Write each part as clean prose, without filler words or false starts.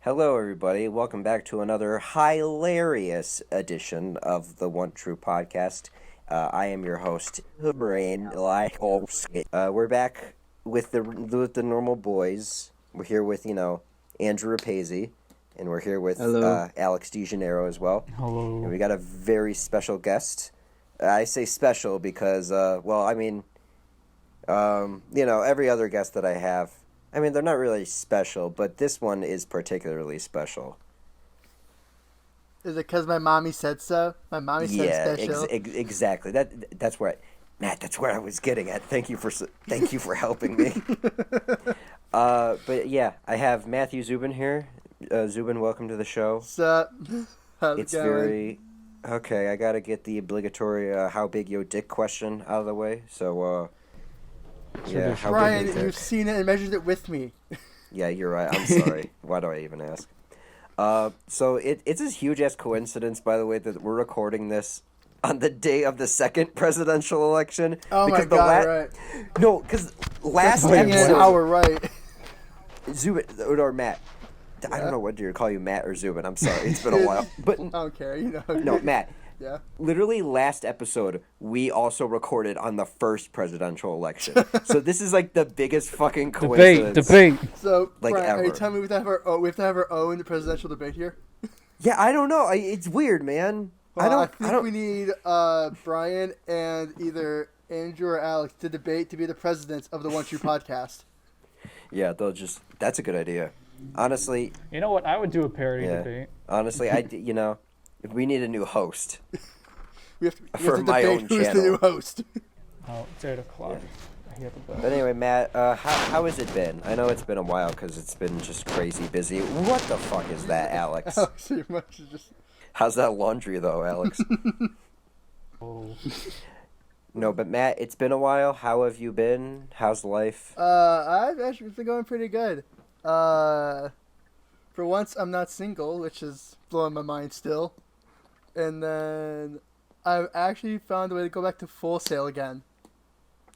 Hello, everybody. Welcome back to another hilarious edition of the One True Podcast. I am your host, Brain. We're back with the normal boys. We're here with Andrew Rapazy, and we're here with Hello. Alex DeGeneiro as well. Hello. And we got a very special guest. I say special because, every other guest that I have. They're not really special, but this one is particularly special. Is it because my mommy said so? My mommy said special. Exactly. That's where, Matt. That's where I was getting at. Thank you for helping me. But yeah, I have Matthew Zubin here. Zubin, welcome to the show. What's up? How's It's it going? very okay. I gotta get the obligatory "how big your dick" question out of the way. So, yeah, how Brian, big your you've dick? seen it and measured it with me. Yeah, you're right. I'm sorry. Why do I even ask? So it's a huge ass coincidence, by the way, that we're recording this on the day of the second presidential election. Oh my because god, right. No, because last Putting in an episode, hour, right. Zubin or Matt. I don't know what to call you, Matt or Zubin. I'm sorry. It's been a while. But I don't care, you know. no, Matt. Yeah. Literally last episode, we also recorded on the first presidential election. So this is like the biggest fucking coincidence. Debate. So, Like Brian, are you ever. telling me we have to have our own presidential debate here? Yeah, I don't know. It's weird, man. Well, I think don't. we need Brian and either Andrew or Alex to debate to be the presidents of the One True Podcast. Yeah, that's a good idea. Honestly, You know what? I would do a parody Yeah. debate. honestly, if we need a new host. We have For to my debate own who's the channel. new host. Oh, it's 8 o'clock. I hear the bell. But anyway, Matt, how has it been? I know it's been a while because it's been just crazy busy. What the fuck is that, Alex? Alex, pretty much is just How's that laundry, though, Alex? Oh. No, but Matt, it's been a while. How have you been? How's life? I've actually been going pretty good. For once, I'm not single, which is blowing my mind still. And then I've actually found a way to go back to Full Sail again.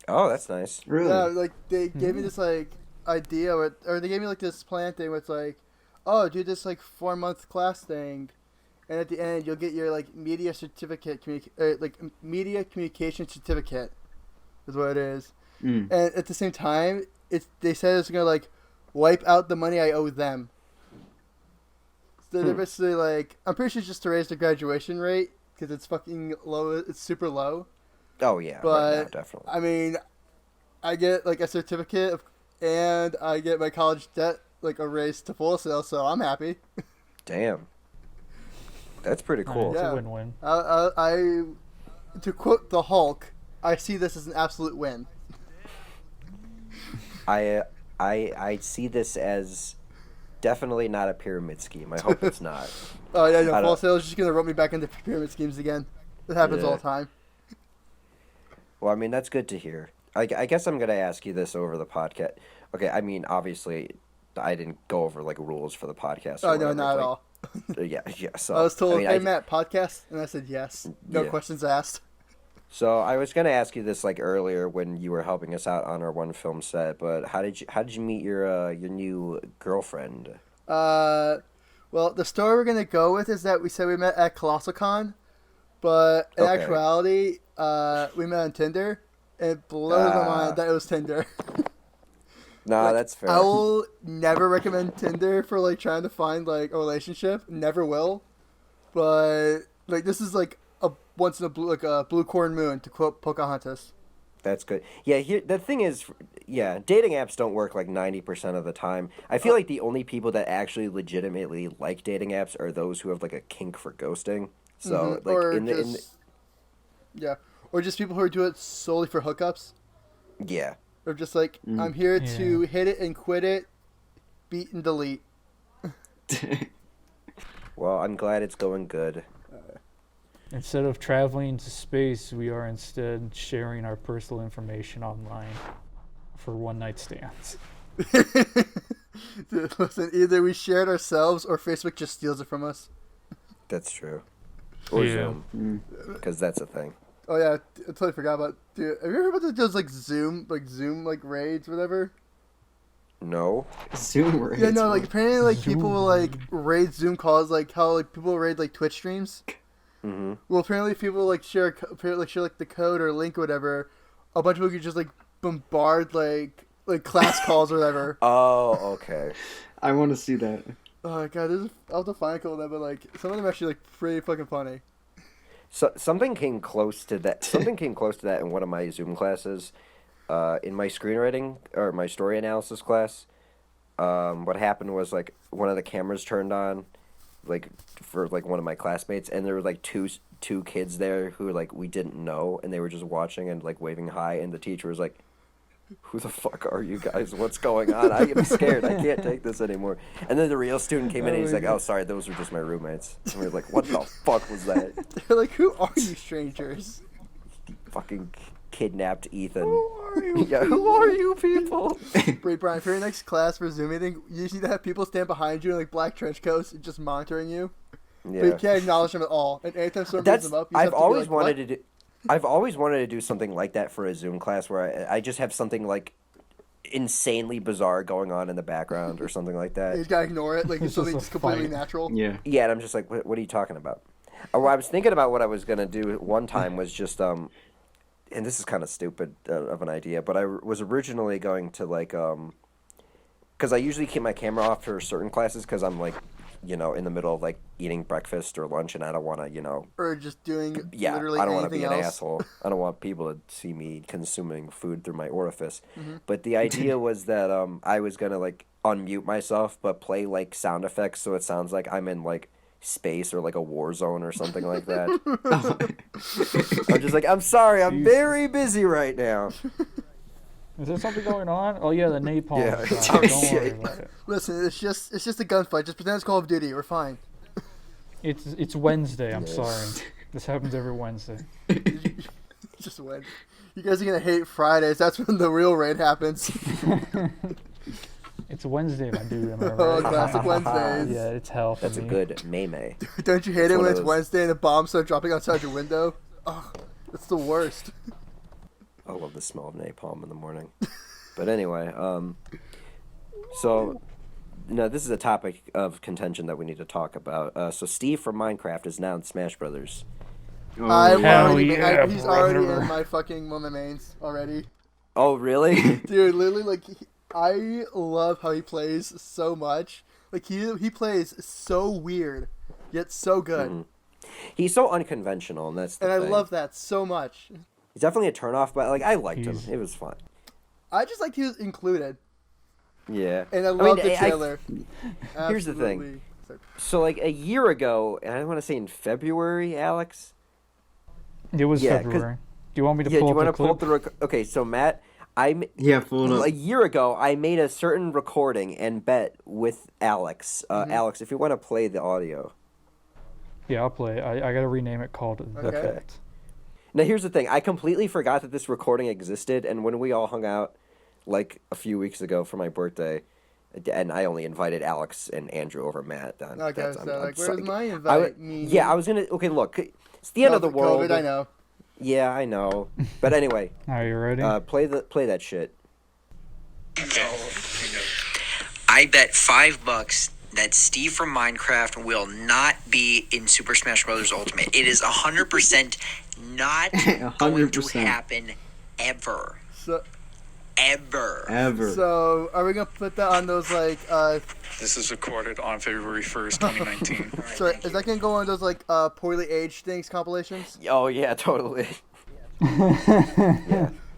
Oh, that's nice. Really? Yeah, like they gave me this like idea, or they gave me like this plan thing where it's like, oh, do this like 4-month class thing, and at the end you'll get your like media certificate, media communication certificate, is what it is. Mm. And at the same time, they said it's gonna like wipe out the money I owe them. So they're basically like, I'm pretty sure it's just to raise the graduation rate because it's fucking low. It's super low. Oh, yeah, right But now, definitely. I mean, I get like a certificate and I get my college debt like erased to Full Sail, so I'm happy. Damn. That's pretty cool. It's Yeah. a win-win. I to quote the Hulk, I see this as an absolute win. I see this as definitely not a pyramid scheme. I hope it's not. Oh yeah, I no, don't- Full Sail is just gonna rope me back into pyramid schemes again. It happens all Yeah. the time. Well, that's good to hear. I guess I'm gonna ask you this over the podcast. Okay, obviously, I didn't go over like rules for the podcast. Oh or no, whatever, not at like, all. Yeah. So I was told, I hey Matt, podcast, and I said yes. No Yeah. questions asked. So I was gonna ask you this like earlier when you were helping us out on our one film set. But how did you meet your new girlfriend? Well, the story we're gonna go with is that we said we met at ColossalCon, but in Okay. actuality, we met on Tinder. And it blows my mind that it was Tinder. No, Like, that's fair. I will never recommend Tinder for like trying to find like a relationship. Never will. But like this is like a once in a blue corn moon to quote Pocahontas. That's good. Yeah, the thing is, yeah, dating apps don't work like 90% of the time. I feel like the only people that actually legitimately like dating apps are those who have like a kink for ghosting. So Mhm. like or in the yeah, or just people who do it solely for hookups. yeah. Or just like I'm here to Yeah. hit it and quit it, beat and delete. Well, I'm glad it's going good. Instead of traveling to space, we are instead sharing our personal information online for one-night stands. Listen, either we share it ourselves or Facebook just steals it from us. That's true. Or Yeah. Zoom, because that's a thing. Oh yeah, I totally forgot about. Dude, have you ever heard about those like Zoom raids, whatever? No. Zoom raids. Yeah, no, like apparently like Zoom. people will like raid Zoom calls, like how like people raid like Twitch streams. Mm-hmm. Well, apparently people like share like the code or link or whatever. A bunch of people could just like bombard like class calls or whatever. Oh, okay. I want to see that. Oh god, I'll have to find a couple of them, but like some of them are actually like pretty fucking funny. So something came close to that. Something came close to that in one of my Zoom classes. In my screenwriting or my story analysis class, what happened was like one of the cameras turned on, like for like one of my classmates, and there were like two kids there who like we didn't know, and they were just watching and like waving hi, and the teacher was like, "Who the fuck are you guys? What's going on? I am scared. I can't take this anymore." And then the real student came in and he's like, "Oh, sorry, those were just my roommates." And we were like, "What the fuck was that?" They're like, "Who are you strangers?" Fucking kidnapped Ethan. Who are you? Yeah, who are you people? Wait, Brian, for your next class for Zoom meeting, you just need to have people stand behind you in like black trench coats just monitoring you. But you Yeah. can't acknowledge them at all. And anytime someone brings That's them up, you just I've have to be always like, wanted "What?" to do. I've always wanted to do something like that for a Zoom class where I just have something like insanely bizarre going on in the background or something like You that. just gotta ignore it, like it's It's something just just a completely fight. natural. Yeah. Yeah, and I'm just like, what are you talking about? Oh, I was thinking about what I was gonna do one time was just and this is kind of stupid of an idea, but I was originally going to like because I usually keep my camera off for certain classes because I'm like, you know, in the middle of like eating breakfast or lunch, and I don't want to, you know, Or just doing yeah, literally I don't want to anything be an else. asshole. I don't want people to see me consuming food through my orifice. Mm-hmm. But the idea was that I was gonna like unmute myself, but play like sound effects so it sounds like I'm in like space or like a war zone or something like that. I'm just like, I'm sorry, I'm Jesus. very busy right now. Is there something going on? Oh yeah, the napalm Yeah. shot. Oh, Don't worry shit. about it. Listen, it's just a gunfight. Just pretend it's Call of Duty. We're fine. It's Wednesday. I'm Yes. sorry. This happens every Wednesday. Just win. You guys are gonna hate Fridays. That's when the real raid happens. It's Wednesday, my dude. Am I Oh, right? classic Wednesdays. Yeah, it's hell for That's a me. good meme. Don't you hate it one when of it's those- Wednesday and the bombs start dropping outside your window? Oh, it's the worst. I love the smell of napalm in the morning. But anyway, so no, this is a topic of contention that we need to talk about. So Steve from Minecraft is now in Smash Brothers. I'm Hell already, yeah, he's already brother. in my fucking one of my mains already. Oh, really? Dude, literally, like, I love how he plays so much. Like, he plays so weird, yet so good. Mhm. He's so unconventional, and that's the And I thing. love that so much. He's definitely a turnoff, but like I liked He's- him. It was fun. I just like he was included. Yeah. And I mean, love the I- trailer. Here's the thing. Absolutely. So- So like a year ago, and I want to say in February, Alex. It was Yeah, 'cause- February. Do you want me to Yeah, do pull you up want the to pull clip? up the okay? So Matt, Yeah, pull it a up. year ago, I made a certain recording and bet with Alex. Alex, if you want to play the audio. Yeah, I'll play. I gotta rename it called The Okay. Bet. Now here's the thing: I completely forgot that this recording existed, and when we all hung out, like a few weeks ago for my birthday, and I only invited Alex and Andrew over Matt. Okay, I'm so, like, sorry. where's my I invite? would- yeah, I was gonna. Okay, look, it's the end of the world. COVID, I know. Yeah, I know. But anyway, Are you ready? play that shit. I bet $5 that Steve from Minecraft will not be in Super Smash Bros. Ultimate. It is 100% not going to 100%. happen ever. So, Ever. so are we gonna put that on those like? This is recorded on February 1st, 2019. So is that gonna go on those like poorly aged things compilations? Oh yeah, totally.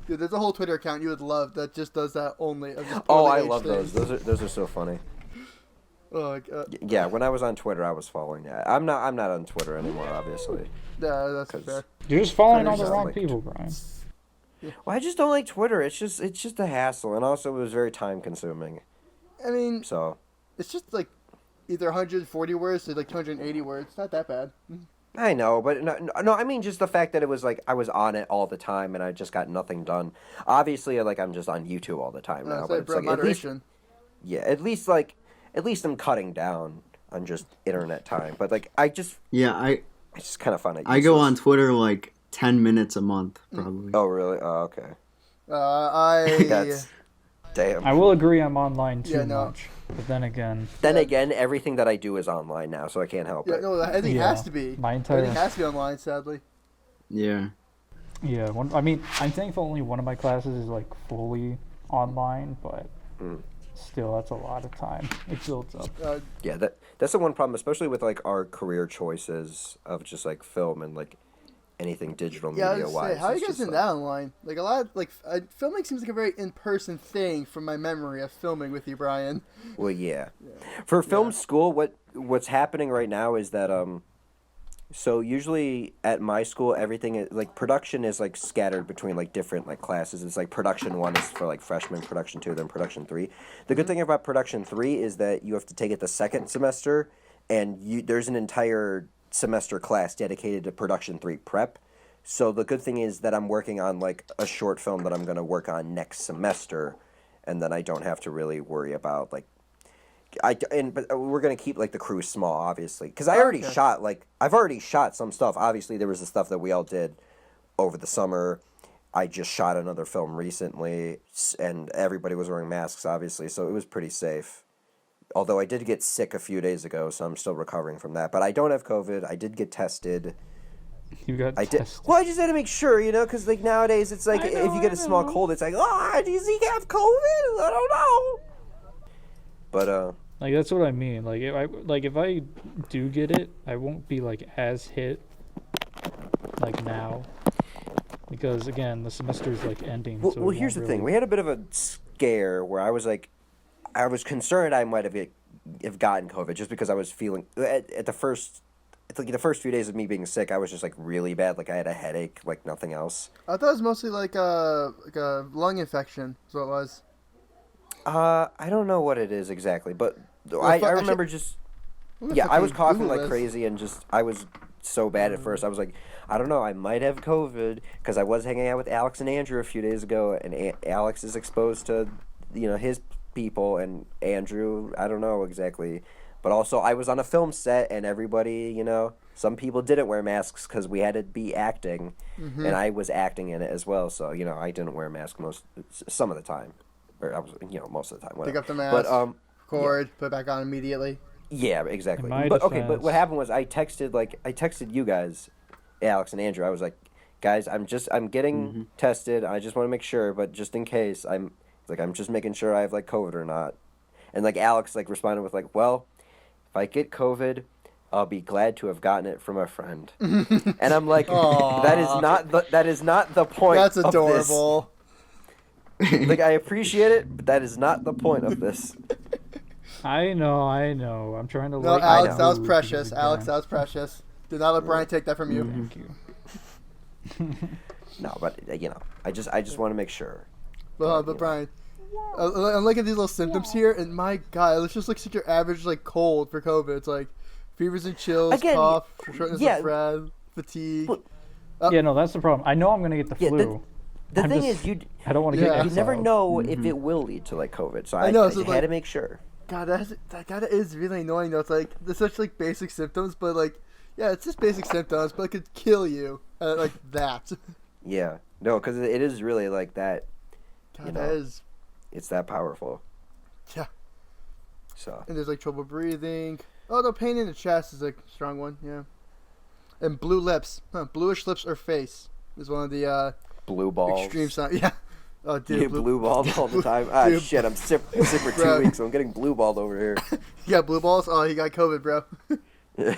Dude, there's a whole Twitter account you would love that just does that only. Of just Oh, poorly I aged love things. those are so funny. Oh, my God. Yeah, when I was on Twitter, I was following that. I'm not on Twitter anymore, obviously. Yeah, that's 'Cause- fair. You're just following all Twitter the sounds wrong like- people, Brian. Well, I just don't like Twitter. It's just a hassle, and also it was very time consuming. I mean, So it's just like either 140 words to like 280 words. Not that bad. I know, but no, I mean just the fact that it was like I was on it all the time, and I just got nothing done. Obviously, like I'm just on YouTube all the time now, It's but like, it's bro, like at least, moderation. yeah, at least I'm cutting down on just internet time. But like I just kind of find it. I go useless. on Twitter like 10 minutes a month, probably. Oh really? Oh okay. I That's Damn. I will agree I'm online too Yeah, no. much. But then again, Then again, everything that I do is online now, so I can't help Yeah, it. no, everything Yeah, has to be. my entire- Everything has to be online, sadly. Yeah. yeah, I mean, I'm thankful only one of my classes is like fully online, but still, that's a lot of time. It builds up. Yeah, that's the one problem, especially with like our career choices of just like film and like anything digital Yeah, I media was gonna wise. say, how are you it's guys just, in that online? Like a lot of filming seems like a very in-person thing from my memory of filming with you, Brian. Well, yeah. For film school, what's happening right now is that so usually at my school, everything is like production is like scattered between like different like classes. It's like production 1 is for like freshmen, production 2, then production 3. The good thing about production 3 is that you have to take it the second semester, and there's an entire semester class dedicated to production 3 prep. So the good thing is that I'm working on like a short film that I'm going to work on next semester, and then I don't have to really worry about like but we're gonna keep like the crew small, obviously, because I've already shot some stuff. Obviously, there was the stuff that we all did over the summer. I just shot another film recently, and everybody was wearing masks, obviously, so it was pretty safe. Although I did get sick a few days ago, so I'm still recovering from that. But I don't have COVID. I did get tested. You got I did. tested. Well, I just had to make sure, because like nowadays it's like if you get a small cold, it's like, oh, does he have COVID? I don't know. But Like that's what I mean. If I do get it, I won't be like as hit like now, because again the semester's like ending. Well, so well it here's the won't thing. really- We had a bit of a scare where I was concerned I might have gotten COVID just because I was feeling at the first. It's like the first few days of me being sick, I was just like really bad. Like I had a headache, like nothing else. I thought it was mostly like a lung infection. Is what it was. I don't know what it is exactly, but I remember just I was coughing like crazy and just I was so bad at first. I was like, I don't know, I might have COVID because I was hanging out with Alex and Andrew a few days ago, and Alex is exposed to his people, and Andrew, I don't know exactly. But also, I was on a film set, and everybody, some people didn't wear masks because we had to be acting, and I was acting in it as well. So, I didn't wear a mask some of the time, or I was, most of the time. Whatever. Pick up the mask, But cord, put it back on immediately. yeah, exactly. In my But okay, but defense- what happened was I texted you guys, Alex and Andrew. I was like, guys, I'm getting tested. I just want to make sure, but just in case, I'm just making sure I have like COVID or not. And like Alex like responded with like, well, if I get COVID, I'll be glad to have gotten it from a friend. And I'm like, that is not the point. That's of this. adorable. Like I appreciate it, but that is not the point of this. I know. I'm trying to. No, lighten Alex, the that was mood precious. because Alex, again- that was precious. Do not let Brian take that from you. Thank you. No, but I just want to make sure. But Brian, I'm looking at these little symptoms here, and my God, it's just like such your average like cold for COVID. It's like fevers and chills, Again, cough, shortness yeah. of breath, fatigue. Look, Yeah, no, that's the problem. I know I'm gonna get the Yeah, flu. The I'm thing just- is, I don't want to Yeah. get you never exiled. know if it will lead to like COVID. So I know, just so, had like- to make sure. God, that is really annoying though. It's like there's such like basic symptoms, but like yeah, it's just basic symptoms, but it could kill you like that. Yeah, no, because it is really like that. God, know. that is. It's that powerful. Yeah. So And there's like trouble breathing. Oh, the pain in the chest is like a strong one. Yeah. And blue lips, bluish lips or face is one of the blue balls. extreme signs. Yeah. Oh, dude, Yeah, blue balls all the time. Ah, Dude. shit! I'm sick for 2 Bro. weeks, so I'm getting blue balled over here. You got blue balls? Oh, you got COVID, bro.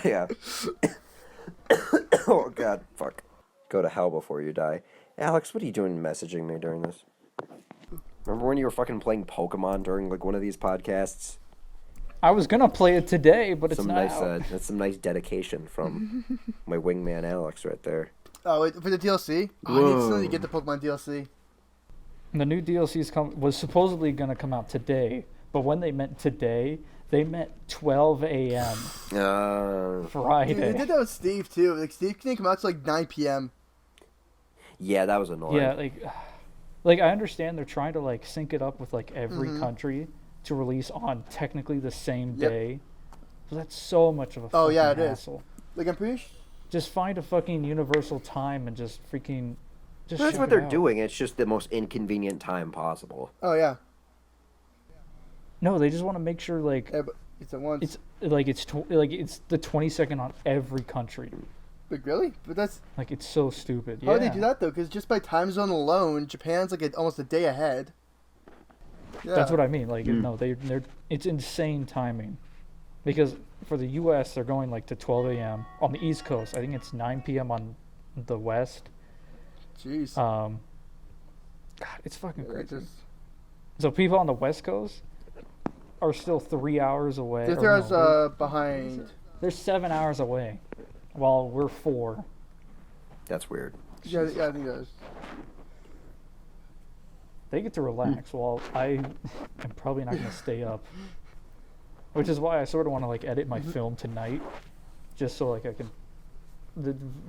Yeah. Oh God, fuck. Go to hell before you die. Alex, what are you doing messaging me during this? Remember when you were fucking playing Pokemon during like one of these podcasts? I was gonna play it today, but it's Some not nice, out. that's some nice dedication from my wingman Alex right there. Oh, wait, for the DLC? Oh, I need Whoa. to get the Pokemon DLC. The new DLCs was supposedly gonna come out today, but when they meant today, they meant 12 a.m. Uh, Friday. Dude, they did that with Steve, too. Like, Steve didn't come out till like 9 p.m. yeah, that was annoying. Yeah, like I understand they're trying to like sync it up with like every Mm-hmm. country to release on technically the same Yep. day. But that's so much of a Oh, fucking yeah, it is. hassle. Like, I'm pretty sure. Just find a fucking universal time and just freaking just That's ship what it they're out. doing. It's just the most inconvenient time possible. Oh, yeah. No, they just want to make sure like Yeah, but it's at once. it's it's the 22nd on every country. But really? But that's Like it's so stupid. how Yeah. do they do that though? Because just by time zone alone, Japan's like almost a day ahead. Yeah. That's what I mean. Like no, they're it's insane timing, because for the U.S. they're going like to 12 a.m. on the East Coast. I think it's 9 p.m. on the West. Jeez. God, it's fucking Yeah, crazy. just- So people on the West Coast are still 3 hours away. They're or 3 hours no, behind. they're 7 hours away, while we're 4. That's weird. Yeah, I think that is. They get to relax while I am probably not going to stay up. Which is why I sort of want to like edit my film tonight, just so like I can.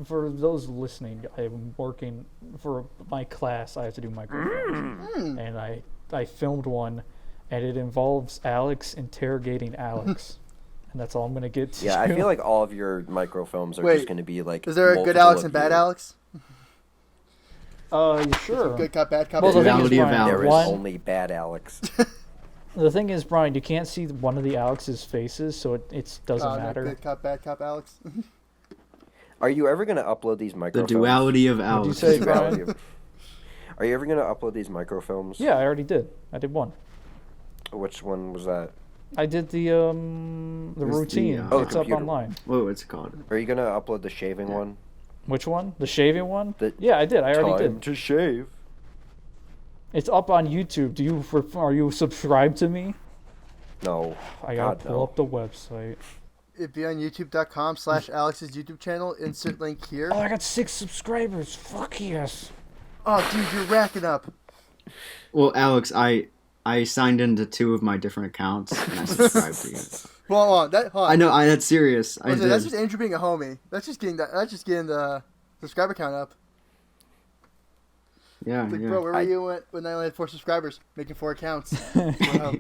For those listening, I am working for my class. I have to do microphones, and I filmed one, and it involves Alex interrogating Alex, and that's all I'm gonna get to. Yeah, I feel like all of your microfilms are Wait, just going to be like. Is there a good multiple Alex of and bad you. Alex? Sure. Good cop, bad cop. Well, the thing is, Reality of Brian, Alex. There is one, only bad Alex. the thing is, Brian, you can't see one of the Alex's faces, so it doesn't No, matter. good cop, bad cop, Alex. Are you ever going to upload these The microfilms? duality of What'd you Alex. say, Duality Brian? of- Are you ever going to upload these microfilms? Yeah, I already did. I did one. Which one was that? I did the It's the, routine. oh, It's the up computer online. What's it called? Are you going to upload the shaving one? Which one? The shaving one? The Yeah, I did. I already Time did. to shave. It's up on YouTube. Are you subscribed to me? No. I gotta God, pull no. up the website. It'd be on youtube.com/Alex's YouTube channel. Insert link here. Oh, I got 6 subscribers. Fuck yes. Oh, dude, you're racking up. Well, Alex, I signed into 2 of my different accounts and I subscribed to you. Well, hold on. I know, that's serious. I Listen, that's did. just Andrew being a homie. That's just getting the subscriber count up. Yeah, It's like, yeah. bro, where were you when I only had 4 subscribers, making 4 accounts? Wow.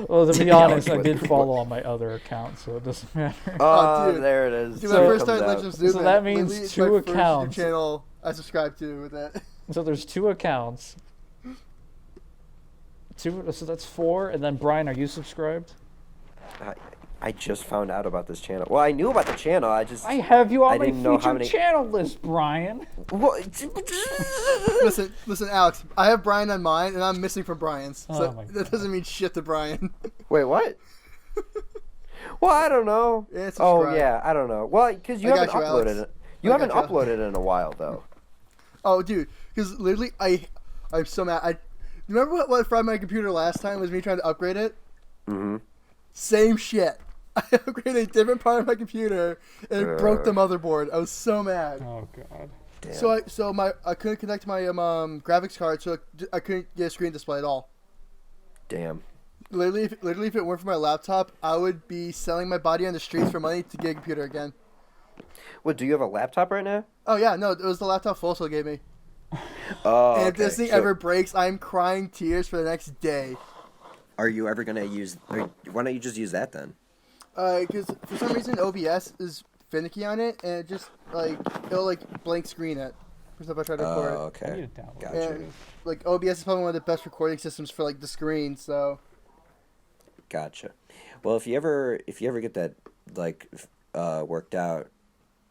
Well, to be Yeah, honest, like I what- did follow on my other account, so it doesn't matter. Oh, dude. there it is. Dude, So when I it first comes started out. Legends of Zoom, So that means literally, it's 2 my first YouTube accounts. channel I subscribed to with that. So there's 2 accounts. So that's 4, and then Brian, are you subscribed? I just found out about this channel. Well, I knew about the channel. I just. I have you on I my didn't know how featured many- channel list, Brian. What? listen, Alex. I have Brian on mine, and I'm missing from Brian's. So Oh my that doesn't mean shit to Brian. Wait, what? Well, I don't know. Yeah, it's Oh subscribe. yeah, I don't know. Well, because you I haven't got you, uploaded Alex. it. You I haven't got you. uploaded in a while though. Oh, dude, because literally, I'm so mad. Remember what fried my computer last time was me trying to upgrade it? Mm-hmm. Same shit. I upgraded a different part of my computer and it broke the motherboard. I was so mad. Oh god. Damn. So I couldn't connect my graphics card, so I couldn't get a screen display at all. Damn. Literally, if it weren't for my laptop, I would be selling my body on the streets for money to get a computer again. What? Do you have a laptop right now? Oh yeah, no, it was the laptop Full Sail gave me. Oh. And if okay. this thing So ever breaks, I'm crying tears for the next day. are you ever gonna use? Why don't you just use that then? Because for some reason OBS is finicky on it, and it just it'll blank screen it. For stuff I try to record. Oh, I okay. need to download Gotcha. And OBS is probably one of the best recording systems for the screen. So Gotcha. Well, if you ever get that worked out,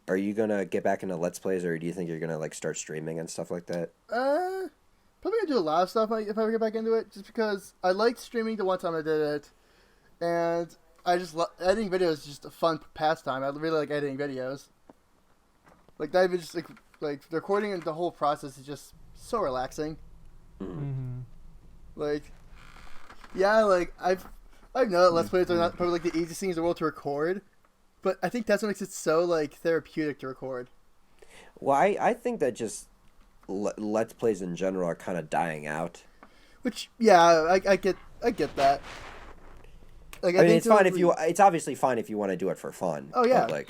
are you gonna get back into Let's Plays, or do you think you're gonna start streaming and stuff like that? probably gonna do a lot of stuff if I ever get back into it, just because I liked streaming the one time I did it, and I just editing videos is just a fun pastime. I really like editing videos. Like not even just like the recording and the whole process is just so relaxing. Mm-hmm. Like, yeah, I've known that Let's Plays are not probably the easiest things in the world to record, but I think that's what makes it so therapeutic to record. Well, I think that just Let's Plays in general are kind of dying out. Which, yeah, I get that. Like, I mean, think it's fine if totally- you. It's obviously fine if you want to do it for fun. Oh, yeah. But, Like-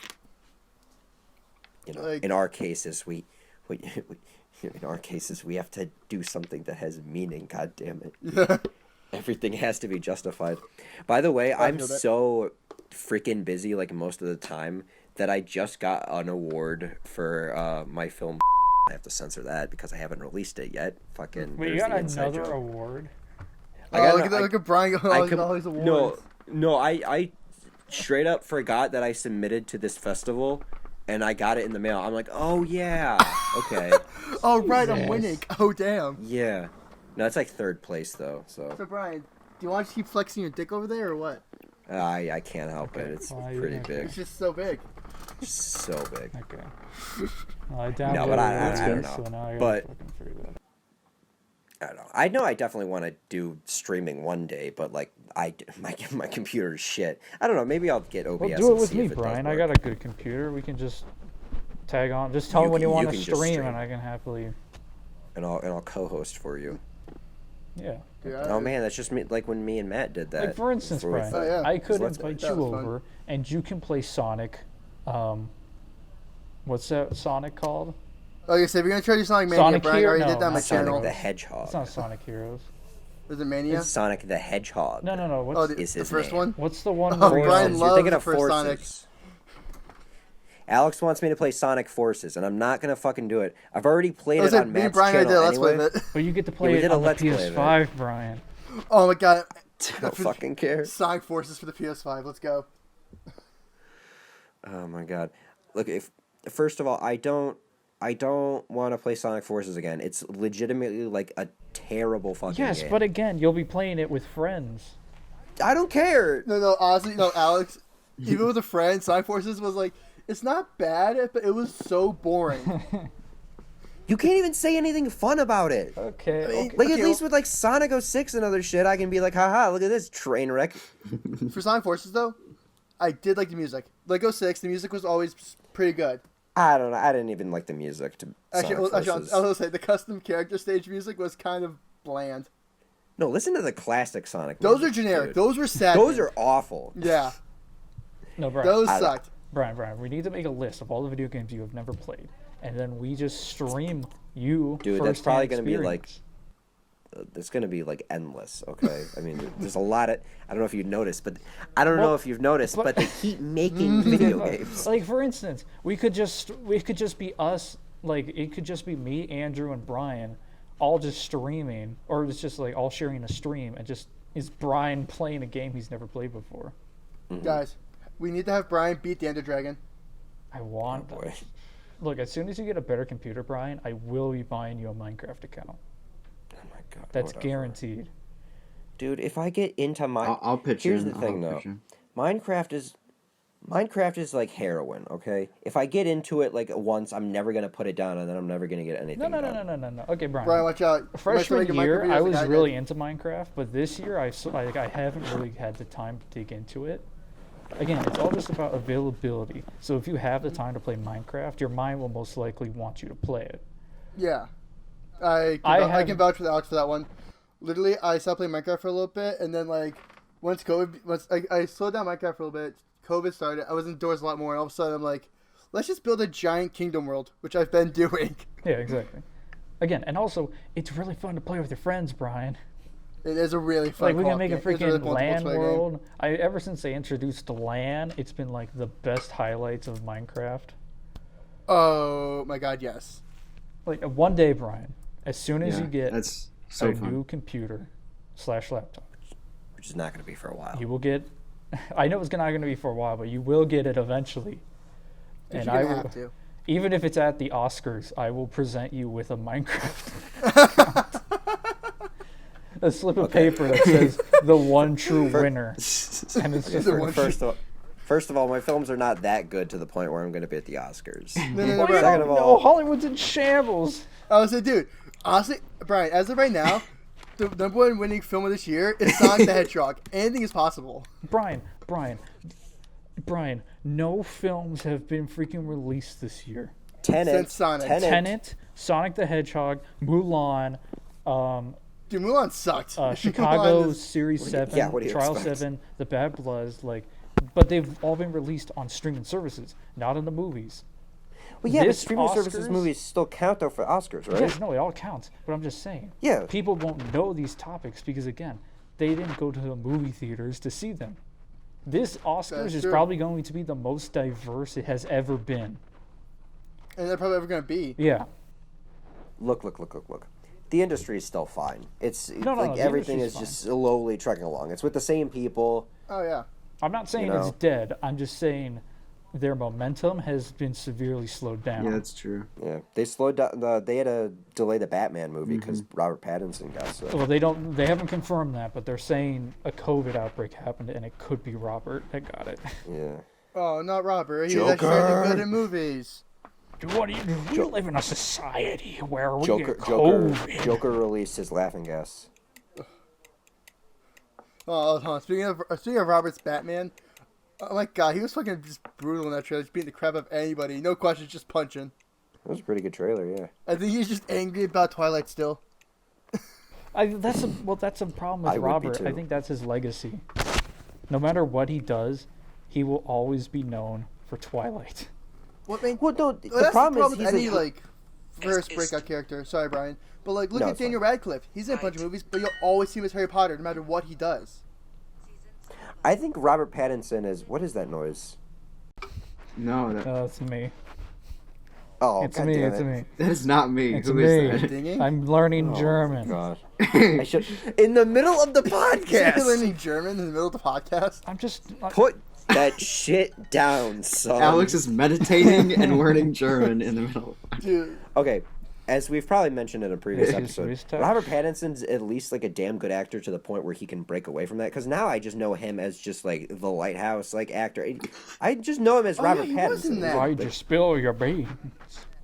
in our cases, we in our cases we have to do something that has meaning. God damn it! Yeah. Everything has to be justified. By the way, I'm feel that. so freaking busy most of the time that I just got an award for my film. I have to censor that because I haven't released it yet. Fucking. Wait, you there's got the inside another joke. award? Look at Brian going all these awards. No, I straight up forgot that I submitted to this festival, and I got it in the mail. I'm like, oh yeah, okay, Oh, right, I'm winning. Oh, damn. yeah. No, it's like third place though. So So, Brian, do you want to keep flexing your dick over there or what? I can't help it. It's Well, pretty yeah. big, It's just so big. so big. Okay. Well, I downloaded No, but I it, don't know. so now I gotta But- fucking figure that out. I don't know. I know I definitely want to do streaming one day, but like my computer's shit. I don't know. Maybe I'll get OBS. Well, do it and with see me, if it does Brian. I work. got a good computer. We can just tag on. Just tell me when you want to can just stream, and I can happily. and I'll co-host for you. Yeah. Dude, Oh man, that's just me. Like when me and Matt did that. Like for instance, for- Brian, Oh, yeah. I could Let's invite Play. you That was fun. over, and you can play Sonic. What's that Sonic called? Okay, so if you're gonna try to do Sonic Mania, Sonic Brian Hero? already No, did that on my not Sonic channel. the Hedgehog. It's not Sonic Heroes. Is it Mania? Sonic the Hedgehog. No. Oh, What's the is his first name. one? what's the one? Oh, where Brian Forces. loves You're thinking the of first Forces. Alex wants me to play Sonic Forces, and I'm not gonna fucking do it. I've already played I was it like, on me and Matt's Brian already channel did a Let's Play anyway. of it. But you get to we play it did a on the Let's Play of it. PS5, Brian. Oh my god. I don't fucking care. Sonic Forces for the PS5. Let's go. Oh my god. Look, if first of all, I don't want to play Sonic Forces again. It's legitimately like a terrible fucking Yes, game. but again, you'll be playing it with friends. I don't care. No, honestly, no, Alex. Even with a friend, Sonic Forces was like, it's not bad, but it was so boring. You can't even say anything fun about it. Okay. mean, okay. Like, at Okay, least with, like, Sonic 06 and other shit, I can be like, haha, look at this train wreck. For Sonic Forces, though, I did like the music. Like 06, the music was always pretty good. I don't know. I didn't even like the music to Actually, Sonic I Forces. was gonna say, the custom character stage music was kind of bland. No, listen to the classic Sonic Those are music, generic. dude. Those were sad. Those are awful. Yeah, No, Brian. those I don't- sucked. Brian, we need to make a list of all the video games you have never played, and then we just stream you. Dude, that's probably firsthand gonna be, like, experience. It's going to be, like, endless, okay? I mean, there's a lot of... I don't know if you've noticed, but... I don't know if you've noticed, but they keep making video games. Like for instance, we could just be us. Like it could just be me, Andrew, and Brian, all just streaming, or it's just like all sharing a stream, and just is Brian playing a game he's never played before. Guys, we need to have Brian beat the Ender Dragon. I want. Boy. Look, as soon as you get a better computer, Brian, I will be buying you a Minecraft account. Oh my god. That's whatever. guaranteed. Dude, if I get into I'll pitch Here's in. the thing, I'll though. pitch in. Minecraft is like heroin, okay? If I get into it like once, I'm never gonna put it down, and then I'm never gonna get anything No. done. Okay, Brian. Brian, watch out. You might start Freshman making year, Minecraft I videos was like did. really into Minecraft, but this year I haven't really had the time to dig into it. Again, it's all just about availability. So if you have the time to play Minecraft, your mind will most likely want you to play it. Yeah. I have- can vouch for Alex for that one. Literally, I stopped playing Minecraft for a little bit, and then, like, once I slowed down Minecraft for a little bit, COVID started, I was indoors a lot more, and all of a sudden I'm like, let's just build a giant kingdom world, which I've been doing. Yeah, exactly. Again, and also, it's really fun to play with your friends, Brian. It is a really fun Like, we can co-op make a game. It's really freaking fun LAN multiplayer game. world. Ever since they introduced LAN, it's been, like, the best highlights of Minecraft. Oh, my God, yes. Like, one day, Brian, as soon as Yeah, you get that's so a fun. new computer / laptop, Which is not gonna be for a while. you will get. I know it's not going to be for a while, but you will get it eventually. You're And gonna I will, have to. even if it's at the Oscars, I will present you with a Minecraft. A slip of paper that says the one true winner, and it's just The one First of all, my films are not that good to the point where I'm gonna be at the Oscars. No, Well, you Brian. Second don't of know, all- Hollywood's in shambles. I was like, dude, honestly, Brian, as of right now, the number one winning film of this year is Sonic the Hedgehog. Anything is possible. Brian, no films have been freaking released this year. Since Sonic. Tenet, Sonic the Hedgehog, Mulan, Dude, Mulan sucked. Chicago Mulan is- Series 7, yeah, what do you Trial expect? 7, The Bad Bloods, like, but they've all been released on streaming services, not in the movies. Well, yeah, but This streaming services Oscars- movies still count though for Oscars, right? Yes, no, it all counts, but I'm just saying. Yeah. People won't know these topics because, again, they didn't go to the movie theaters to see them. This Oscars That's is true. probably going to be the most diverse it has ever been. And they're probably ever going to be. Yeah. Look. the industry is still fine. It's No, like the everything is industry's just slowly trucking along. It's with the same people. Oh yeah. I'm not saying You it's know. dead. I'm just saying their momentum has been severely slowed down. Yeah, that's true. Yeah, they slowed down. They had to delay the Batman movie because Robert Pattinson got sick. Well, they haven't confirmed that, but they're saying a COVID outbreak happened and it could be Robert that got it. Yeah. Oh, not Robert. He's actually Joker. good in movies. What do you? We live in a society where we Joker, get Joker, COVID. Joker released his laughing gas. Oh, hold on. Speaking of Robert's Batman, oh my god, he was fucking just brutal in that trailer, just beating the crap out of anybody. No questions, just punching. That was a pretty good trailer, yeah. I think he's just angry about Twilight still. That's a problem with I would be Robert. I too. think that's his legacy. No matter what he does, he will always be known for Twilight. What makes Well, no, Well, the that's problem the problem is with he's any like first is- breakout character. Sorry, Brian, but like look No, at it's Daniel Radcliffe. He's in a bunch of movies, but you'll always see him as Harry Potter, no matter what he does. I think Robert Pattinson is. What is that noise? No, It's me. Oh, It's God me. damn It's it. me. that is not me. It's Who me. is that? Dinging. I'm learning German. God. I should. In the middle of the He's podcast. learning German in the middle of the podcast. I'm just. Put that shit down, son. Alex is meditating and learning German in the middle. Dude, Okay, as we've probably mentioned in a previous Is episode, restart? Robert Pattinson's at least like a damn good actor to the point where he can break away from that. Because now I just know him as just like the lighthouse like actor. I just know him as Oh, Robert yeah, he was in Pattinson. that. Why'd you spill your beans?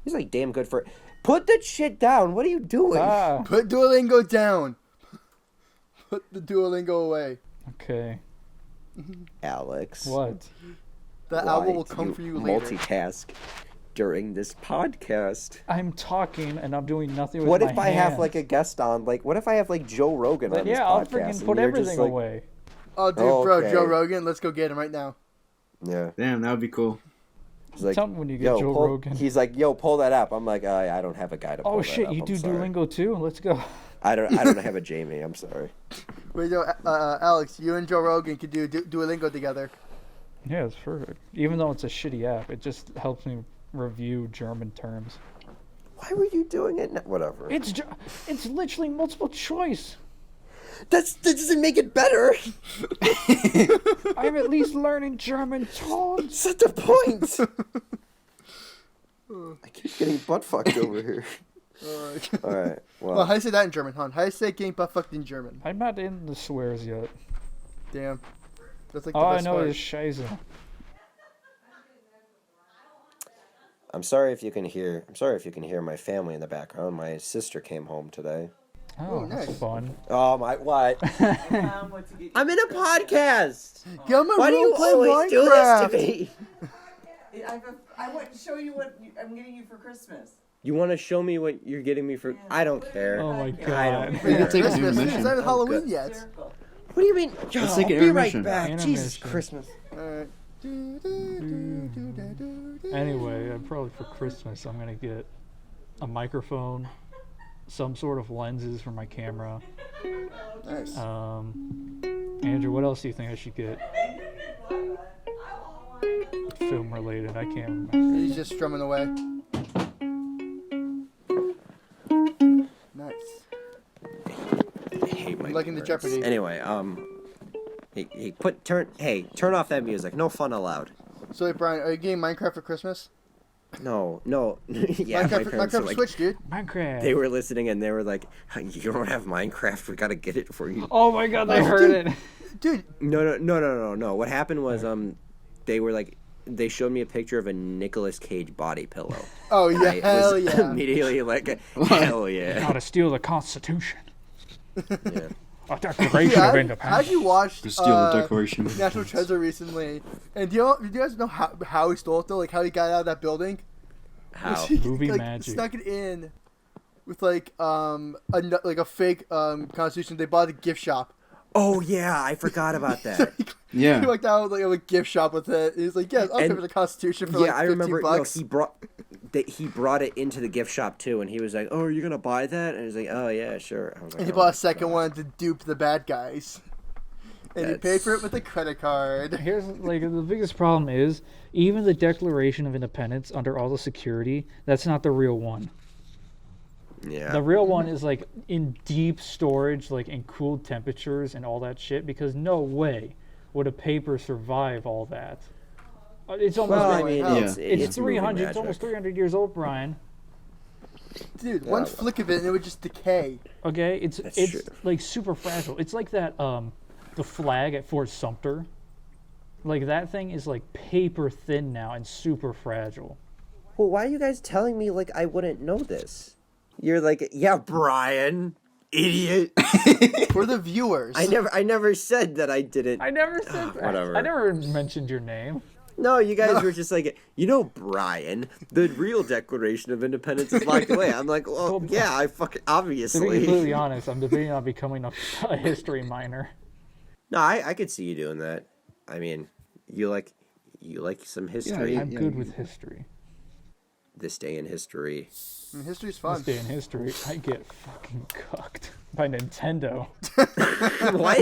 He's like damn good for. Put that shit down. What are you doing? Ah. put Duolingo down. Put the Duolingo away. Okay. Alex. What? The Why owl will do come for you later. multitask during this podcast. I'm talking and I'm doing nothing with What my if I have hands. like a guest on? Like, what if I have like Joe Rogan on But this yeah, I'll podcast? freaking and put you're just, everything like- away. Oh, dude, bro, Okay. Joe Rogan, let's go get him right now. Yeah. Damn, that would be cool. He's like, Tell me when you get yo, Joe pull, Rogan. He's like, yo, pull that up. I'm like, I don't have a guy to pull Oh that shit, up. you I'm do sorry. Duolingo too? Let's go. I don't have a Jamie. I'm sorry. Wait, yo, Alex, you and Joe Rogan could do Duolingo together. Yeah, it's perfect. Even though it's a shitty app, it just helps me review German terms. Why were you doing it? Whatever. It's literally multiple choice. That doesn't make it better. I'm at least learning German tones. That's the point. I keep getting butt fucked over here. All right. Well, Well, how do you say that in German, hon? How do you say getting butt fucked in German? I'm not in the swears yet. Damn. That's like the All I best know part. is Scheiße. I'm sorry if you can hear my family in the background. My sister came home today. Oh, that's nice. fun. Oh my! What? I'm in a podcast. Get on my Why do you room, play always do Minecraft. this to me? I want to show you what I'm getting you for Christmas. You want to show me what you're getting me for? I don't care. Oh my I don't god. You care. can take an Christmas, it's intermission. not even Halloween good. yet. Circle. What do you mean? Let's I'll take an be right intermission. back. Jesus Intermission. Christmas. Alright. Anyway, probably for Christmas, I'm gonna get a microphone, some sort of lenses for my camera. Nice. Andrew, what else do you think I should get? Film related, I can't remember. He's just strumming away. Nice. I hate my Liking the words. Jeopardy. Anyway, turn off that music. No fun allowed. So, wait, Brian, are you getting Minecraft for Christmas? No. Yeah, my Minecraft, parents Minecraft were for like, Switch, dude. Minecraft. they were listening and they were like, "You don't have Minecraft. We gotta get it for you." Oh my god, they heard it. Dude, No. What happened was they were like, they showed me a picture of a Nicolas Cage body pillow. oh yeah, I hell was yeah. immediately like, hell yeah. How to steal the Constitution. Yeah. A Declaration Dude, of how'd Independence. you watch To steal the Declaration of National Independence. Treasure recently? And do you guys know how he stole it though? Like how he got out of that building? How? He, Movie like, magic. Snuck it in with like a fake Constitution. They bought at a gift shop. Oh yeah, I forgot about that. Yeah. He walked out like a gift shop with it. He's like, "Yeah, I'll pay And- for the Constitution for Yeah, like I 15 remember. No, bucks." he brought it into the gift shop too, and he was like, "Oh, are you gonna buy that?" And he was like, "Oh yeah, sure." I was like, And he "Oh bought my a second God." one to dupe the bad guys. And he paid for it with a credit card. Here's like the biggest problem is even the Declaration of Independence under all the security, that's not the real one. Yeah. The real one is like in deep storage, like in cooled temperatures and all that shit. Because no way would a paper survive all that. It's almost Well, I Really? mean, How? it's it's movie 300. It's magic. almost 300 years old, Brian. Dude, Yeah, one well. flick of it and it would just decay. Okay, it's That's true. like super fragile. It's like that the flag at Fort Sumter. Like that thing is like paper thin now and super fragile. Well, why are you guys telling me like I wouldn't know this? You're like, yeah, Brian, idiot. For the viewers. I never said that I didn't. I never said that. whatever. I never mentioned your name. No, you guys were just like, Brian, the real Declaration of Independence is locked away. I'm like, well, yeah, I fucking To be completely obviously. honest, I'm debating on becoming a history minor. No, I could see you doing that. I mean, you like some history. Yeah, I'm good with history. This day in history. I mean, history's This fun. day in history, I get fucking cucked by Nintendo. What?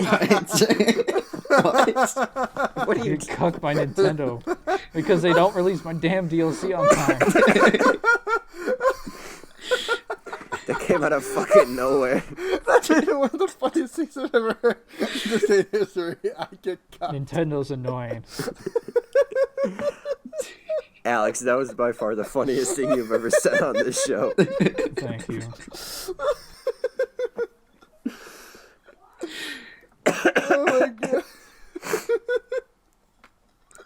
What I are you? get cucked by Nintendo because they don't release my damn DLC on time. That came out of fucking nowhere. That's one of the funniest things I've ever heard. This day in history, I get caught. Nintendo's annoying. Alex, that was by far the funniest thing you've ever said on this show. Thank you. Oh my god.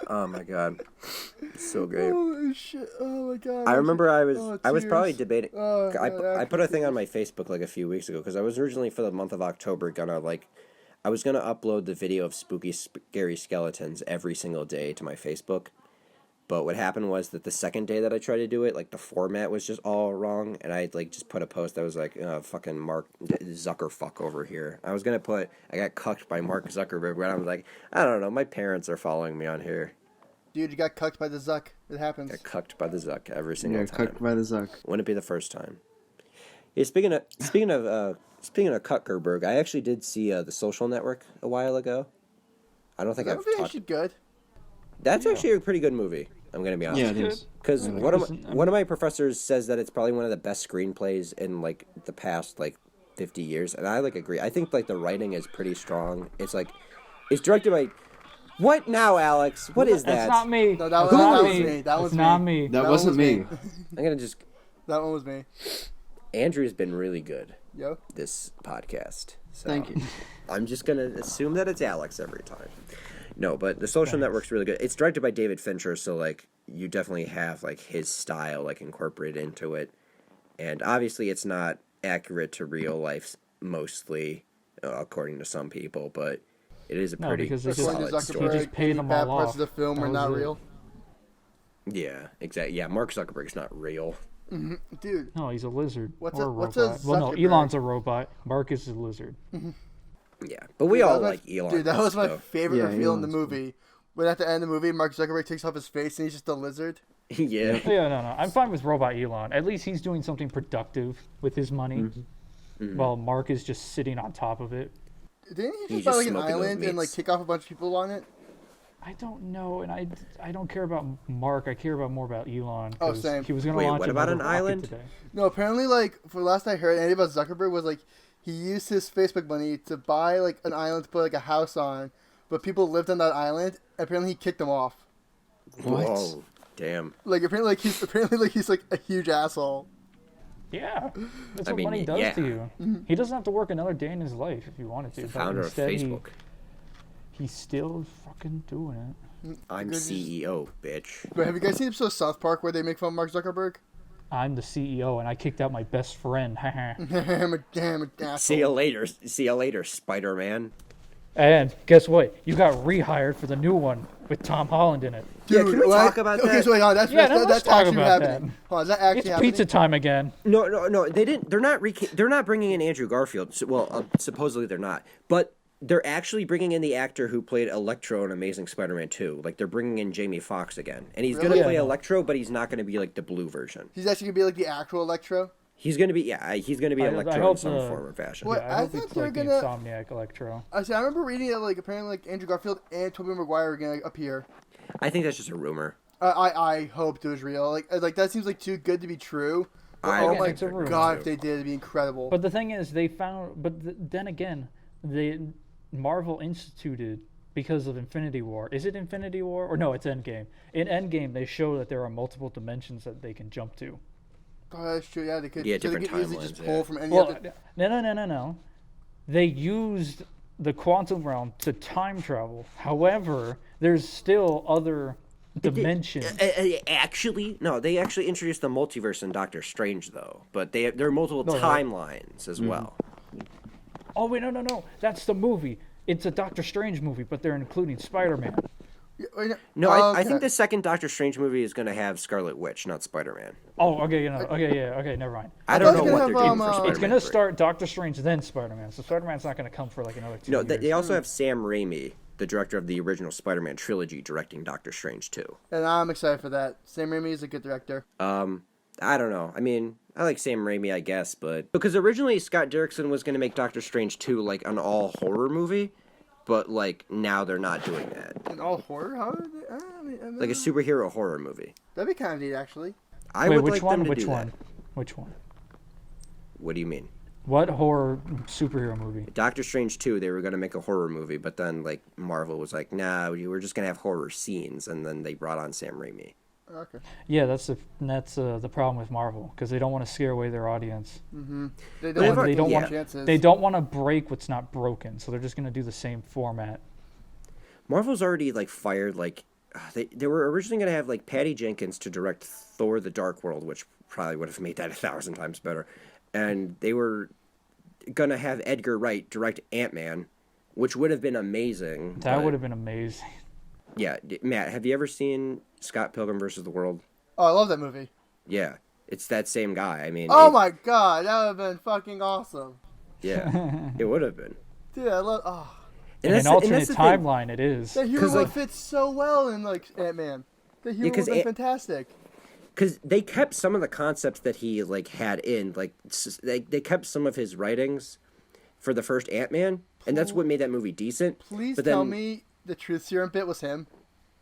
Oh my god, so great. Oh shit. Oh my god. I remember I was Oh, probably tears. debating. Oh, I God, put a thing on my Facebook like a few weeks ago because I was originally for the month of October I was gonna upload the video of spooky scary skeletons every single day to my Facebook. But what happened was that the second day that I tried to do it, like the format was just all wrong, and I like just put a post that was like, "Fucking Mark Zuckerfuck over here." I was gonna put, I got cucked by Mark Zuckerberg, but I was like, I don't know, my parents are following me on here. Dude, you got cucked by the Zuck. It happens. Got cucked by the Zuck every single Yeah, time. cooked by the Zuck. Wouldn't be the first time. Yeah, speaking of Zuckerberg, I actually did see The Social Network a while ago. I don't think That I've movie talked. actually good. That's actually a pretty good movie. I'm gonna be honest. Yeah, it is. Because I like one of my professors says that it's probably one of the best screenplays in like the past like 50 years, and I like agree. I think like the writing is pretty strong. It's like it's directed by what now, Alex? What is that? That's not me. No, that That's was- not that was me. me. That was That's not me. me. That That wasn't was me. me. I'm gonna just. That one was me. Andrew's been really good Yo. this podcast. So Thank you. I'm just gonna assume that it's Alex every time. No, but The Social Network's really good. It's directed by David Fincher, so like you definitely have like his style like incorporated into it, and obviously it's not accurate to real life mostly, according to some people, but it is a No, pretty because they just- solid According to story. He just Zuckerberg, paid any them bad all parts off. of the film That are was not it. real. Yeah, exactly. Yeah, Mark Zuckerberg's not real. Dude, No, he's a lizard What's or a- a what's a robot. Well, no, Zuckerberg? Elon's a robot. Marcus is a lizard. Yeah, but we Dude, that all was my- like Elon. Dude, that was my so- favorite Yeah, reveal in the Elon's cool. movie. When at the end of the movie, Mark Zuckerberg takes off his face and he's just a lizard. yeah. Yeah, no. I'm fine with robot Elon. At least he's doing something productive with his money. Mm-hmm. While Mark is just sitting on top of it. Didn't he He's just buy just like an smoking those island and like meats. kick off a bunch of people on it? I don't know, and I don't care about Mark. I care about more about Elon. Oh, 'cause same. He was gonna Wait, launch what about another an rocket island? today. No, apparently, like, for last I heard, anything about Zuckerberg was like he used his Facebook money to buy like an island to put like a house on, but people lived on that island. Apparently, he kicked them off. What? Whoa, damn. Like apparently, he's like a huge asshole. Yeah, that's I what mean, money does yeah. to you. He doesn't have to work another day in his life if he wanted to. The but founder of instead Facebook. He's still fucking doing it. I'm Because he's- CEO, bitch. But have you guys seen the episode of South Park where they make fun of Mark Zuckerberg? I'm the CEO, and I kicked out my best friend. I'm a damn asshole. See you later. See you later, Spider-Man. And guess what? You got rehired for the new one with Tom Holland in it. Yeah, can we what? talk about Okay, that? so wait, hold on, that's Yeah, no, let's that's talk actually about happening. that. Hold on, is that actually It's happening? pizza time again. No. They didn't. They're not bringing in Andrew Garfield. Well, supposedly they're not. But they're actually bringing in the actor who played Electro in Amazing Spider-Man 2. Like they're bringing in Jamie Foxx again, and he's Really? gonna Yeah, play no. Electro, but he's not gonna be like the blue version. He's actually gonna be like the actual Electro. He's gonna be he's gonna be I Electro in hope some the- form or fashion. What? Yeah, I I hope thought it's they were like the gonna- Insomniac Electro. I remember reading that like apparently like Andrew Garfield and Tobey Maguire are gonna appear. I think that's just a rumor. I hoped it was real. Like that seems like too good to be true. Oh Again, my it's a rumor. god, if they did, it'd be incredible. But the thing is, they found. But then again, Marvel instituted because of Infinity War. Is it Infinity War or no? It's Endgame. In Endgame, they show that there are multiple dimensions that they can jump to. Oh, that's true. Yeah, they could. Yeah, so they different could easily just timelines, pull yeah. from any Well, other. no. They used the quantum realm to time travel. However, there's still other dimensions. Actually, no, they actually introduced the multiverse in Doctor Strange, though. But there are multiple No, right. timelines as well. Oh wait, no. That's the movie. It's a Doctor Strange movie, but they're including Spider-Man. No, Oh, I think okay. the second Doctor Strange movie is going to have Scarlet Witch, not Spider-Man. Oh, okay, okay, never mind. I don't thought know it was what gonna they're have, doing for it's Spider-Man. It's gonna 3. start Doctor Strange, then Spider-Man. So Spider-Man's not gonna come for like another 2 No, years. they also have Sam Raimi, the director of the original Spider-Man trilogy, directing Doctor Strange too. And I'm excited for that. Sam Raimi is a good director. I don't know. I mean, I like Sam Raimi, I guess, but because originally Scott Derrickson was going to make Doctor Strange 2 like an all horror movie, but like now they're not doing that. And all horror? How would they, I mean, Like a superhero horror movie. that'd be kind of neat, actually. I Wait, would which like one? them to Which do one? that. Which one? What do you mean? What horror superhero movie? Doctor Strange 2, they were going to make a horror movie, but then like Marvel was like, "Nah, we're just going to have horror scenes," and then they brought on Sam Raimi. Okay. Yeah, that's the problem with Marvel because they don't want to scare away their audience. They But don't want if- to don't take want- chances. They don't want to break what's not broken, so they're just gonna do the same format. Marvel's already like fired like they were originally going to have like Patty Jenkins to direct Thor: The Dark World, which probably would have made that 1,000 times better, and they were going to have Edgar Wright direct Ant-Man, which would have been amazing. That but- would have been amazing. Yeah, Matt, have you ever seen Scott Pilgrim versus the World? Oh, I love that movie. Yeah, it's that same guy. I mean, Oh my god, that would have been fucking awesome. yeah, it would have been. Dude, I love. Oh, In that's an the- and alternate that's the thing. timeline, it is. that humor 'Cause, would like- fit so well in like Ant-Man. The humor would 'cause have been Ant- fantastic. Because they kept some of the concepts that he like had in like they kept some of his writings for the first Ant-Man, and that's what made that movie decent. Please but tell then- me the truth serum bit was him.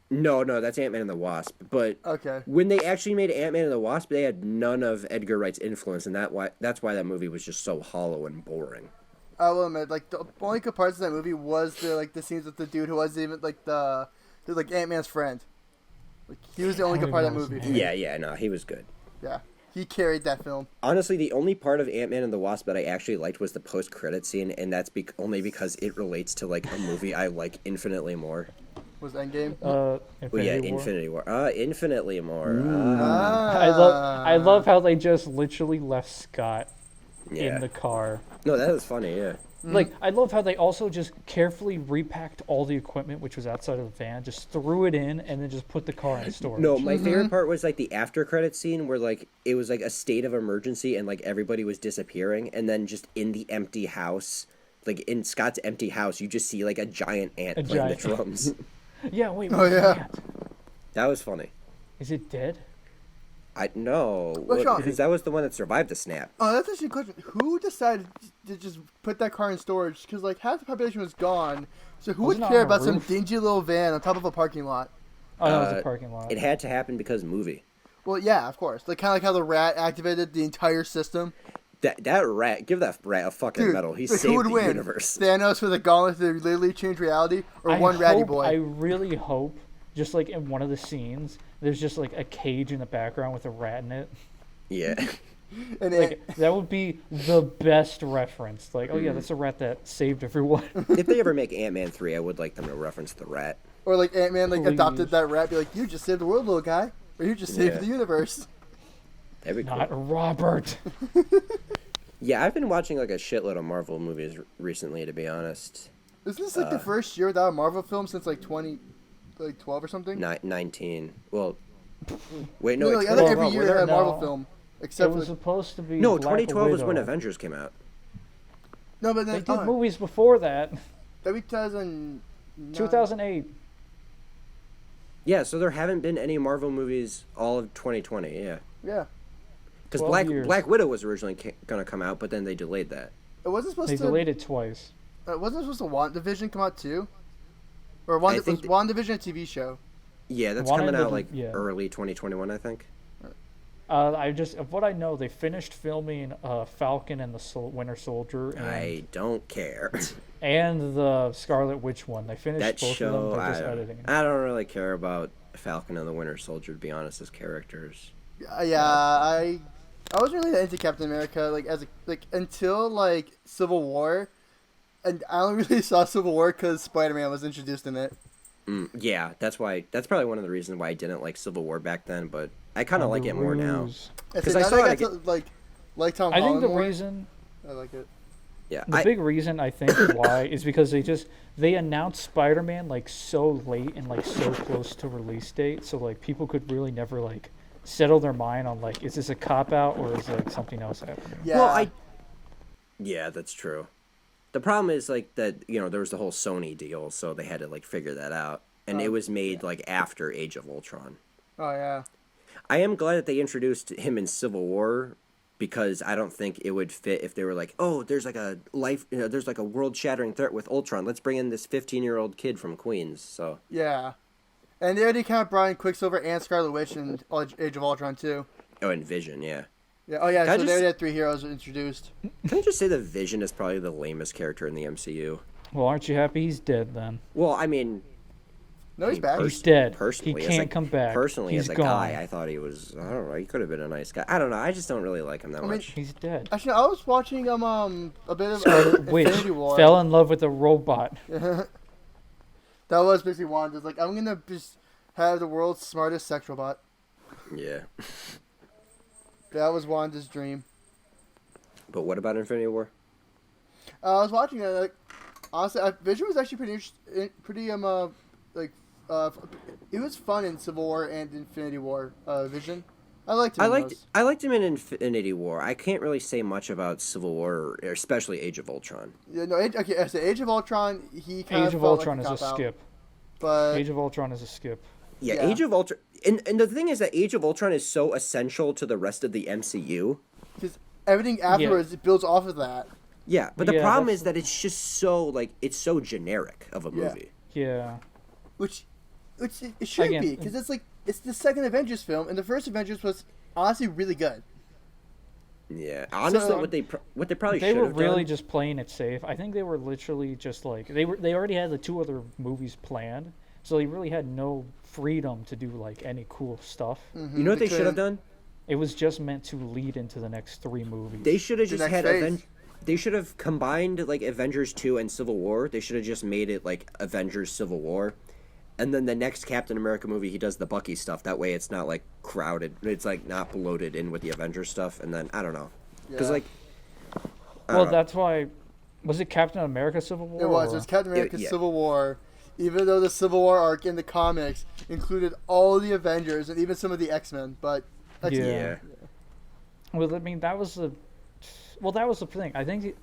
No, that's Ant-Man and the Wasp. But Okay. when they actually made Ant-Man and the Wasp, they had none of Edgar Wright's influence, and that's why that movie was just so hollow and boring. I will admit, like the only good parts of that movie was the scenes with the dude who wasn't even like the like Ant-Man's friend. Like he was the only good part of that movie. Yeah, no, he was good. Yeah, he carried that film. Honestly, the only part of Ant-Man and the Wasp that I actually liked was the post-credit scene, and that's only because it relates to like a movie I like infinitely more. Was Endgame? Well, yeah, Infinity War. Infinity War. Infinitely more. I love how they just literally left Scott Yeah. in the car. No, that was funny. Yeah. Like, I love how they also just carefully repacked all the equipment which was outside of the van, just threw it in, and then just put the car in storage. No, my favorite part was like the after credit scene where like it was like a state of emergency and like everybody was disappearing, and then just in the empty house, like in Scott's empty house, you just see like a giant ant playing the giant- drums. Yeah, wait, Oh, where's yeah. that? That was funny. Is it dead? I no, What's wrong? because that was the one that survived the snap. Oh, that's actually a question. Who decided to just put that car in storage? Because like half the population was gone, so who Wasn't would it care on a about some roof? dingy little van on top of a parking lot? Oh, that was a parking lot. It had to happen because movie. Well, yeah, of course. Like kind of like how the rat activated the entire system. That rat, give that rat a fucking Dude, medal. He like, saved who would the win? universe. Thanos with a gauntlet to literally change reality, or one ratty boy? I really hope, just like in one of the scenes, there's just like a cage in the background with a rat in it. Yeah. And Like that would be the best reference. Like, oh yeah, that's a rat that saved everyone. If they ever make Ant-Man 3, I would like them to reference the rat. or like Ant-Man like adopted Please. that rat, be like, "You just saved the world, little guy," or "You just saved Yeah. the universe." That'd be cool. Not Robert. Yeah, I've been watching like a shitload of Marvel movies recently, to be honest. Isn't this like the first year without a Marvel film since like 2012 or something? 19. Well, wait, no, No, it's like, I think 2012, every year was had a it? Marvel No. film, It except for was supposed to be. No, Black 2012 was when Widow. Avengers came out. no, but They then did movies before that. That'd be 2000. 2008. Yeah, so there haven't been any Marvel movies all of 2020, yeah. Yeah, Because 12 years. Black Widow was originally going to come out, but then they delayed that. it wasn't supposed They to. delayed it twice. Wasn't supposed to WandaVision come out too? Or I was think WandaVision a TV show? Yeah, that's Wanted coming to out do- like yeah. early 2021, I think. I just of what I know, they finished filming Falcon and the Winter Soldier and, I don't care. and the Scarlet Witch one. They finished That both show, of them. They're I just don't, editing. I don't really care about Falcon and the Winter Soldier, to be honest, as characters. Yeah, I wasn't really that into Captain America until like Civil War, and I only really saw Civil War because Spider-Man was introduced in it. Yeah, that's probably one of the reasons why I didn't like Civil War back then, but I kind of like it more now. Ruse. Because I I saw saw I it got to, like Tom I Holland think the more. reason. I like it. Yeah, The big reason I think why is because they announced Spider-Man like so late and like so close to release date, so like people could really never like settle their mind on like is this a cop out or is like something else happening. Yeah. Well, yeah, that's true. The problem is like that, you know, there was the whole Sony deal, so they had to like figure that out, and it was made like after Age of Ultron. Oh yeah. I am glad that they introduced him in Civil War, because I don't think it would fit if they were like, oh, there's like a there's like a world-shattering threat with Ultron. Let's bring in this 15-year-old kid from Queens. So Yeah. And they already kind of brought in Quicksilver and Scarlet Witch in Age of Ultron too. oh, and Vision, yeah. Yeah. Oh yeah. Can I So they just- already had 3 heroes introduced. Can I just say that Vision is probably the lamest character in the MCU? Well, aren't you happy he's dead then? Well, I mean, No, he's back. He's dead. Personally, He as can't come back. Personally, He's as a gone. guy, I thought he was. I don't know. He could have been a nice guy. I don't know. I just don't really like him that I mean, much. He's dead. Actually, I was watching a bit of Scarlet Witch Infinity War. fell in love with a robot. That was basically Wanda's like, I'm gonna just have the world's smartest sex robot. Yeah. That was Wanda's dream. But what about Infinity War? I was watching it. Like, honestly, Vision was actually it was fun in Civil War and Infinity War. Vision, I liked him. I liked him in Infinity War. I can't really say much about Civil War, or especially Age of Ultron. Yeah, no, okay. So Age of Ultron, he kind Age of of Ultron is a cop-out, skip. but Age of Ultron is a skip. Yeah, Yeah. Age of Ultron. And the thing is that Age of Ultron is so essential to the rest of the MCU. because everything afterwards it builds off of that. Yeah, but the Yeah, problem that's- is that it's just so like it's so generic of a Yeah. movie. Yeah. Which it should Again, be, because it's the second Avengers film, and the first Avengers was honestly really good. Yeah, honestly, So- what they probably They should were have really done. just playing it safe. I think they were literally just like they already had the 2 other movies planned, so they really had no freedom to do like any cool stuff. You know what they should have done? It was just meant to lead into the next 3 movies. They should have The just next had phase. They should have combined like Avengers 2 and Civil War. They should have just made it like Avengers Civil War. And then the next Captain America movie, he does the Bucky stuff. That way it's not like crowded. It's like not bloated in with the Avengers stuff. And then I don't know. Because Yeah. like Well, that's why. Was it Captain America Civil War? It was. It or- was Captain America yeah. Civil War. Even though the Civil War arc in the comics included all the Avengers and even some of the X-Men, but that's Yeah. yeah. Well, I mean, that was the thing. I think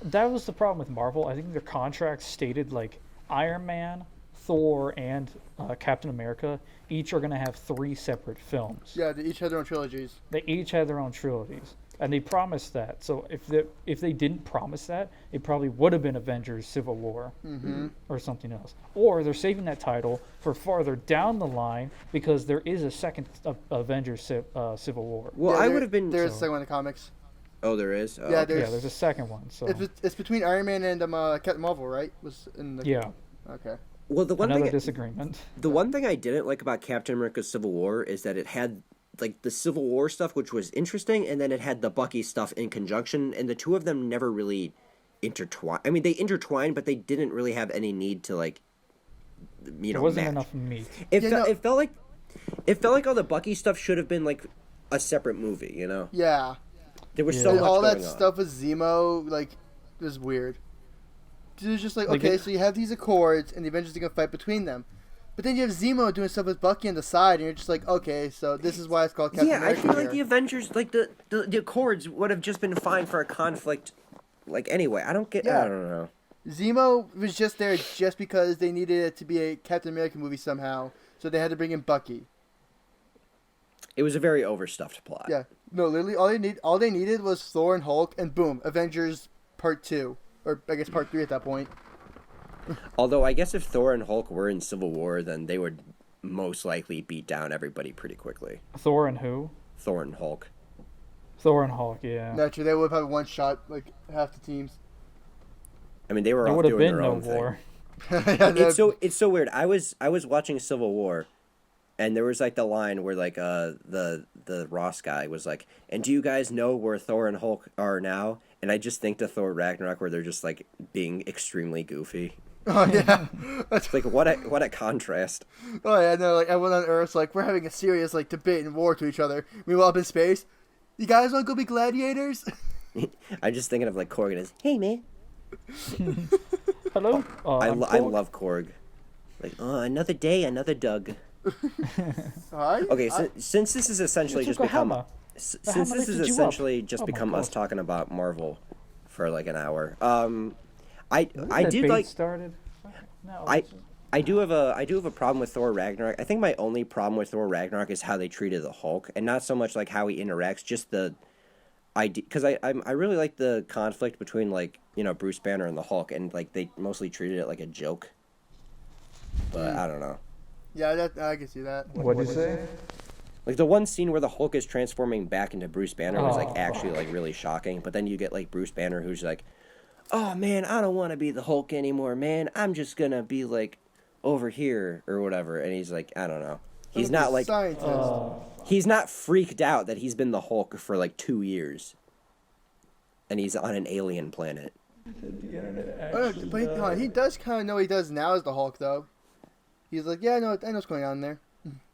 that was the problem with Marvel. I think their contracts stated like Iron Man, Thor, and Captain America each are going to have 3 separate films. Yeah, they each had their own trilogies. They each had their own trilogies, and they promised that. So if they didn't promise that, it probably would have been Avengers: Civil War or something else. Or they're saving that title for farther down the line because there is a second Avengers Civil War. Well, Yeah, I there- would have been. There's a second one in the comics. Oh, there is. Oh, Yeah, okay. Yeah, there's a second one. So It's between Iron Man and Captain Marvel, right? Was in the yeah, Okay. Well, the one another thing disagreement. the one thing I didn't like about Captain America Civil War is that it had like the Civil War stuff, which was interesting, and then it had the Bucky stuff in conjunction, and the two of them never really intertwined. I mean, they intertwined, but they didn't really have any need to like, you know, There wasn't match. enough meat. It, Yeah, felt, no. it felt like all the Bucky stuff should have been like a separate movie. You know, Yeah. there was Yeah. so And much all going that on. stuff with Zemo, like, was weird. It was just like, Like okay, it- so you have these Accords, and the Avengers are gonna fight between them. But then you have Zemo doing stuff with Bucky on the side, and you're just like, okay, so this is why it's called Captain Yeah, I America feel like the here. Avengers, like the Accords, would have just been fine for a conflict. Like anyway, I don't get. Yeah. I don't know. Zemo was just there just because they needed it to be a Captain America movie somehow, so they had to bring in Bucky. It was a very overstuffed plot. Yeah, no, literally, all they needed was Thor and Hulk, and boom, Avengers Part 2, or I guess Part 3 at that point. Although I guess if Thor and Hulk were in Civil War, then they would most likely beat down everybody pretty quickly. Thor and who? Thor and Hulk. Thor and Hulk, yeah. Naturally, they would have one shot like half the teams. I mean, they were There all would have doing been their no own war. thing. It's so weird. I was watching Civil War, and there was like the line where like the Ross guy was like, "And do you guys know where Thor and Hulk are now?" And I just think to Thor Ragnarok where they're just like being extremely goofy. Oh yeah. It's like what a contrast. Oh yeah, no, like everyone on Earth's like we're having a serious like debate and war to each other. Meanwhile, up in space, you guys want to go be gladiators? I'm just thinking of like Korg and his, "Hey man." Hello? I Korg. love Korg. Like, oh, another day, another Doug. Alright. Okay, since this is essentially just become Yokohama. since this is lifted you up. essentially just Oh my become us God. talking about Marvel for like an hour. I That did debate like started. No, I do have a problem with Thor Ragnarok. I think my only problem with Thor Ragnarok is how they treated the Hulk, and not so much like how he interacts, just the idea. Because I really like the conflict between like Bruce Banner and the Hulk, and like they mostly treated it like a joke. But I don't know. Yeah, I can see that. what did you say? Like the one scene where the Hulk is transforming back into Bruce Banner was like Oh, actually like really shocking. But then you get like Bruce Banner who's like, "Oh man, I don't want to be the Hulk anymore, man. I'm just gonna be like over here or whatever." And he's like, I don't know. He's Look at not the like scientist. he's not freaked out that he's been the Hulk for like 2 years, and he's on an alien planet. But he does kind of know what he does now as the Hulk, though. He's like, yeah, I know what's going on there.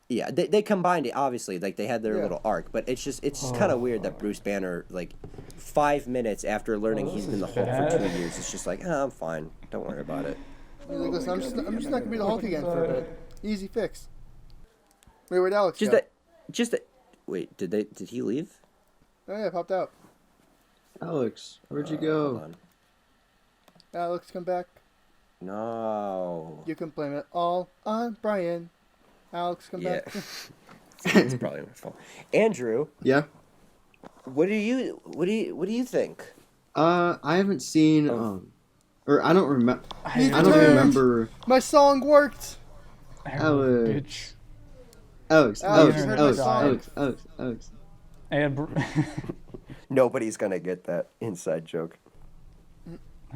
Yeah, they combined it obviously, like they had their Yeah. little arc, but it's just kind of weird Oh. that Bruce Banner like 5 minutes after learning he's been the Hulk for 2 years, it's just like, I'm fine, don't worry about it. He's like, listen, I'm just not gonna be the Hulk again for a bit. Easy fix. Wait, where'd Alex go? Wait, did he leave? Oh yeah, popped out. Alex, where'd you Hold go? on. Alex, come back. No. You can blame it all on Brian. Alex, come Yeah. back. It's probably my fault. Andrew, Yeah. what do you think? I haven't seen or I don't remember. He I don't turned. remember. My song worked. Alex. Bitch. Alex. Alex, you heard Alex. my song. Alex. And Nobody's gonna get that inside joke.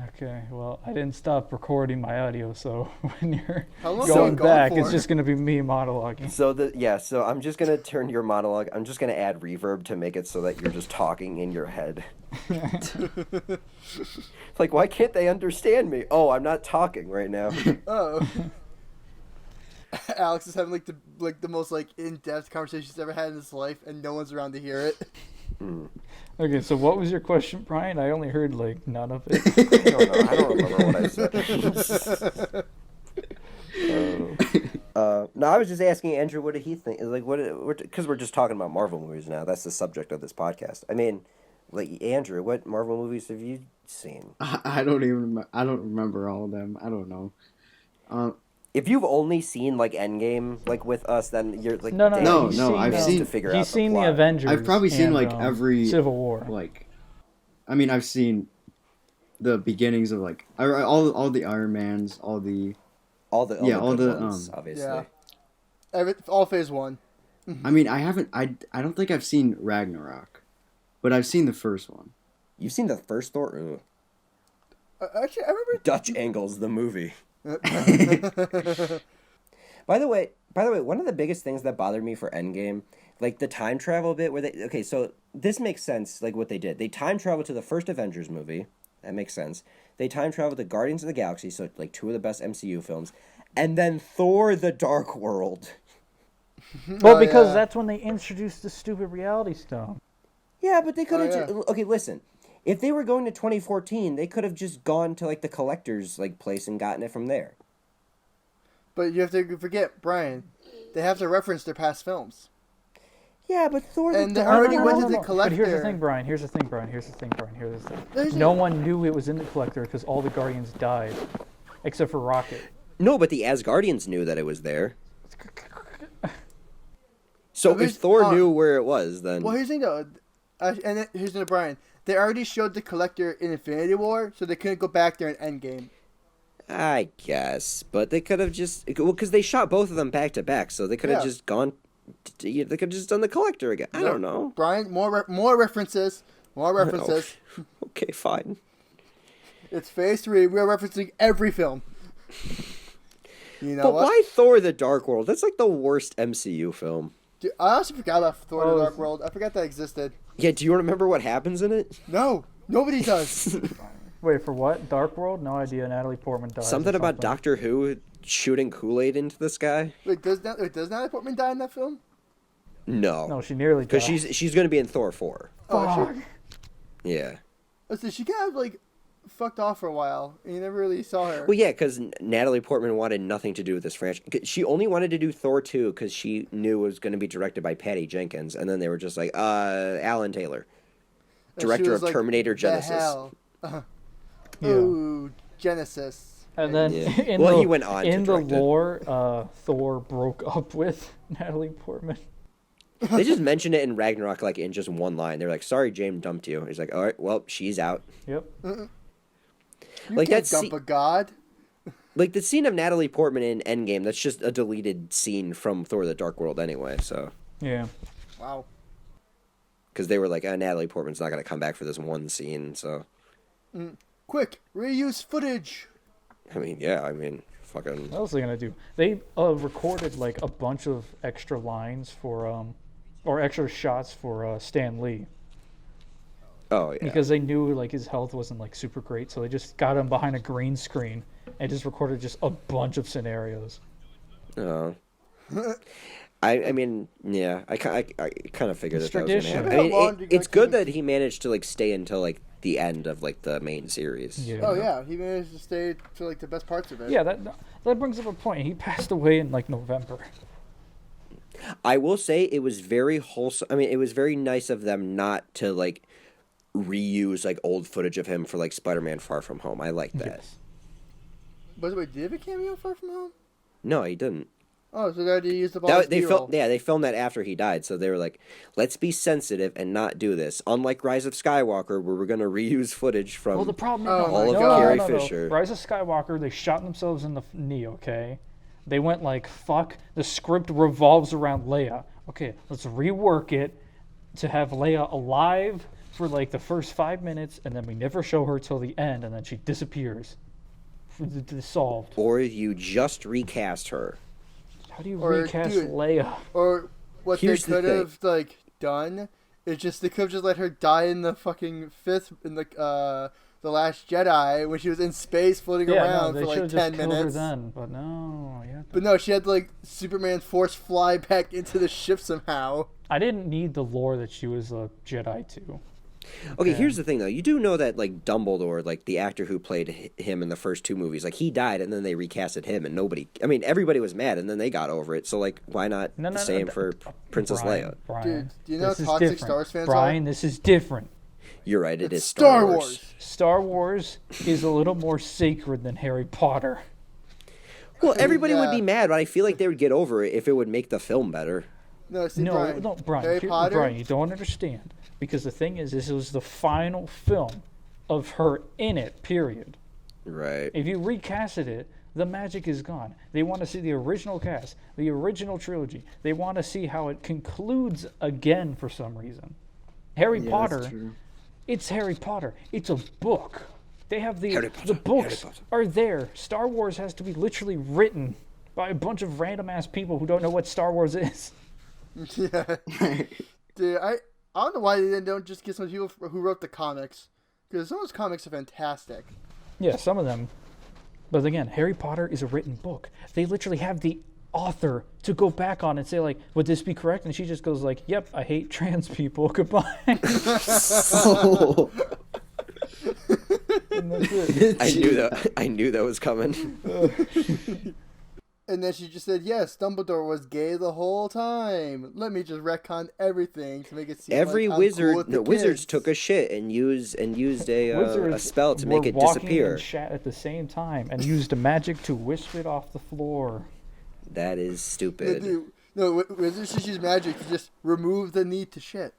okay, well, I didn't stop recording my audio, so when you're How long going have you gone back, for? it's just gonna be me monologuing. So I'm just gonna turn your monologue. I'm just gonna add reverb to make it so that you're just talking in your head. Like, why can't they understand me? Oh, I'm not talking right now. Oh. Alex is having like the most like in-depth conversation he's ever had in his life, and no one's around to hear it. Okay, so what was your question, Brian? I only heard like none of it. I don't remember what I said. No, I was just asking Andrew, what did he think? Like, because we're just talking about Marvel movies now. That's the subject of this podcast. I mean, like, Andrew, what Marvel movies have you seen? I don't even. I don't remember all of them. I don't know. If you've only seen like Endgame, like with us, then you're like No, No, he's no, seen, I've um, seen- to figure out He's the seen the plot. Avengers. I've probably seen and, like every Civil War. like. I mean, I've seen the beginnings of like all the Iron Mans, all the. all the all good the, ones, obviously. Yeah. All phase one. I mean, I haven't. I don't think I've seen Ragnarok, but I've seen the first one. You've seen the first Thor? Ugh. Actually, I remember. Dutch Angles, the movie. By the way, one of the biggest things that bothered me for Endgame, like the time travel bit where so this makes sense, like what they did. They time traveled to the first Avengers movie. That makes sense. They time traveled to Guardians of the Galaxy, so like 2 of the best MCU films, and then Thor: The Dark World. Well, Oh, because yeah. that's when they introduced the stupid reality stone. Yeah, but they could have. Oh, yeah. Okay, listen. If they were going to 2014, they could have just gone to like the collector's like place and gotten it from there. But you have to forget, Brian. They have to reference their past films. Yeah, but Thor: And The they Dark already World. went to the But here's the collector. thing, Brian. Here's the thing, Brian. Here's the thing, Brian. Here's the thing. There's No one knew it was in the collector because all the Guardians died, except for Rocket. No, but the Asgardians knew that it was there. So There's- if Thor knew where it was, then Well, here's the thing, though. Here's the thing, Brian. They already showed the collector in Infinity War, so they couldn't go back there in Endgame. I guess. But they could have just because they shot both of them back to back, so they could have Yeah. just gone They could have just done the Collector again. I don't know. Brian, more references. More references. Okay, fine. It's phase 3. We're referencing every film. You know But what? why Thor: The Dark World? That's like the worst MCU film. Dude, I also forgot about Thor: The Dark World. I forgot that existed. Yeah, do you remember what happens in it? No, nobody does. Wait, for what? Dark World? No idea. Natalie Portman dies. Something about Doctor Who shooting Kool-Aid into the sky? Wait, does Natalie Portman die in that film? No. No, she nearly died. Because she's going to be in Thor 4. Fuck. Yeah. So she kind of like fucked off for a while, and you never really saw her. Well, yeah, because Natalie Portman wanted nothing to do with this franchise. She only wanted to do Thor 2 because she knew it was going to be directed by Patty Jenkins, and then they were just like, Alan Taylor, And she director was of like, Terminator "The Genesis. hell?" Yeah. Ooh, Genesis. And then Yeah. in Well, the, he went on to in the direct it. lore, Thor broke up with Natalie Portman. They just mentioned it in Ragnarok, like, in just one line. They're like, sorry, James dumped you. He's like, all right, well, she's out. Yep. You Like, can't that's dump a god. Like, the scene of Natalie Portman in Endgame, that's just a deleted scene from Thor: The Dark World anyway, so... Yeah. Wow. Because they were like, Natalie Portman's not going to come back for this one scene, so... Quick, reuse footage. I mean, yeah, fucking... What else are they gonna do? They recorded like a bunch of extra lines for or extra shots for Stan Lee Oh, yeah. because they knew like his health wasn't like super great, so they just got him behind a green screen and just recorded just a bunch of scenarios. Oh. I mean, yeah, I kind of figured It's that was going to tradition. happen. I How long mean, do you guys it's good think- that he managed to, like, stay until, like, the end of, like, the main series. Yeah. Oh yeah, he managed to stay to like the best parts of it. Yeah, that brings up a point. He passed away in like November. I will say it was very wholesome. I mean, it was very nice of them not to, like, reuse, like, old footage of him for, like, Spider-Man Far From Home. I like that. Yes. By the way, did he have a cameo Far From Home? No, he didn't. Oh, so they had to use the ball. They filmed that after he died, so they were like, let's be sensitive and not do this. Unlike Rise of Skywalker, where we're going to reuse footage from... Well, the problem Oh, is all of Carrie Fisher. Rise of Skywalker, they shot themselves in the knee. Okay, they went like, fuck. The script revolves around Leia. Okay, let's rework it to have Leia alive for like the first 5 minutes, and then we never show her till the end, and then she disappears. Solved. Or you just recast her. How do you Or, recast dude, Leia? Or what Here's they the could thing. have like done is just they could have just let her die in the fucking the Last Jedi when she was in space floating Yeah, no, around they for like should have 10 just killed her minutes. then. But no, yeah. But no, she had to, like Superman force fly back into the ship somehow. I didn't need the lore that she was a Jedi too. Okay, here's the thing, though. You do know that, like, Dumbledore, like, the actor who played him in the first two movies, like, he died, and then they recasted him, and nobody... I mean, everybody was mad, and then they got over it, so, like, why not the same for Princess Leia? Brian, Dude, do you know this how is toxic different. Star Wars fans Brian, this is different. You're right, it It's is Star Wars. Star Wars is a little more sacred than Harry Potter. Well, everybody would Yeah. be mad, but I feel like they would get over it if it would make the film better. No, see, No, Brian. no, Brian. Harry Potter. Brian, you don't understand. Because the thing is, this was the final film of her in it, period. Right. If you recasted it, the magic is gone. They want to see the original cast, the original trilogy. They want to see how it concludes again for some reason. Harry Yeah, Potter, that's true. it's Harry Potter. It's a book. They have Harry Potter, the books Harry Potter. are there. Star Wars has to be literally written by a bunch of random ass people who don't know what Star Wars is. Yeah. Dude, I don't know why they don't just get some people who wrote the comics, because some of those comics are fantastic. Yeah, some of them. But again, Harry Potter is a written book. They literally have the author to go back on and say like, would this be correct? And she just goes like, yep, I hate trans people. Goodbye. Oh. And that's it. I knew that was coming. And then she just said, yes, Dumbledore was gay the whole time. Let me just retcon everything to make it seem Every like I'm wizard, cool with the wizards kids. took a shit and used a Wizards spell to were make it walking disappear. and shat at the same time and used magic to wisp it off the floor. That is No, stupid. dude, no, wizards should use magic to just remove the need to shit.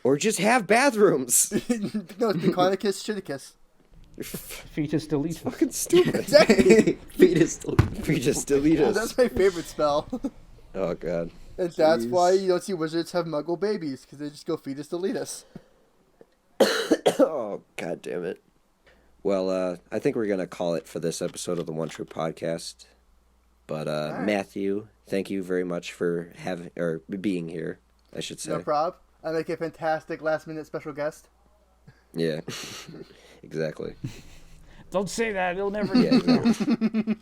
Or just have bathrooms. No, it's Piconicus Shiticus. Fetus deletus. Fucking stupid. Exactly. Fetus. We just delete us. That's my favorite spell. Oh god. And that's Jeez. why you don't see wizards have muggle babies, because they just go fetus delete us. Oh god damn it. Well, I think we're gonna call it for this episode of the One True Podcast. But right. Matthew, thank you very much for being here, I should say. No prob. I make a fantastic last minute special guest. Yeah. Exactly. Don't say that. It'll never Yeah, get exactly.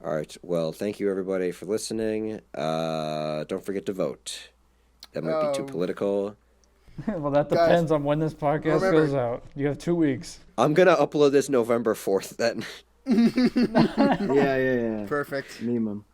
All right. Well, thank you everybody for listening. Don't forget to vote. That might be too Oh. political. Well, that Guys, depends on when this podcast remember- goes out. You have 2 weeks. I'm gonna upload this November 4th then. Yeah. Perfect. Meme 'em.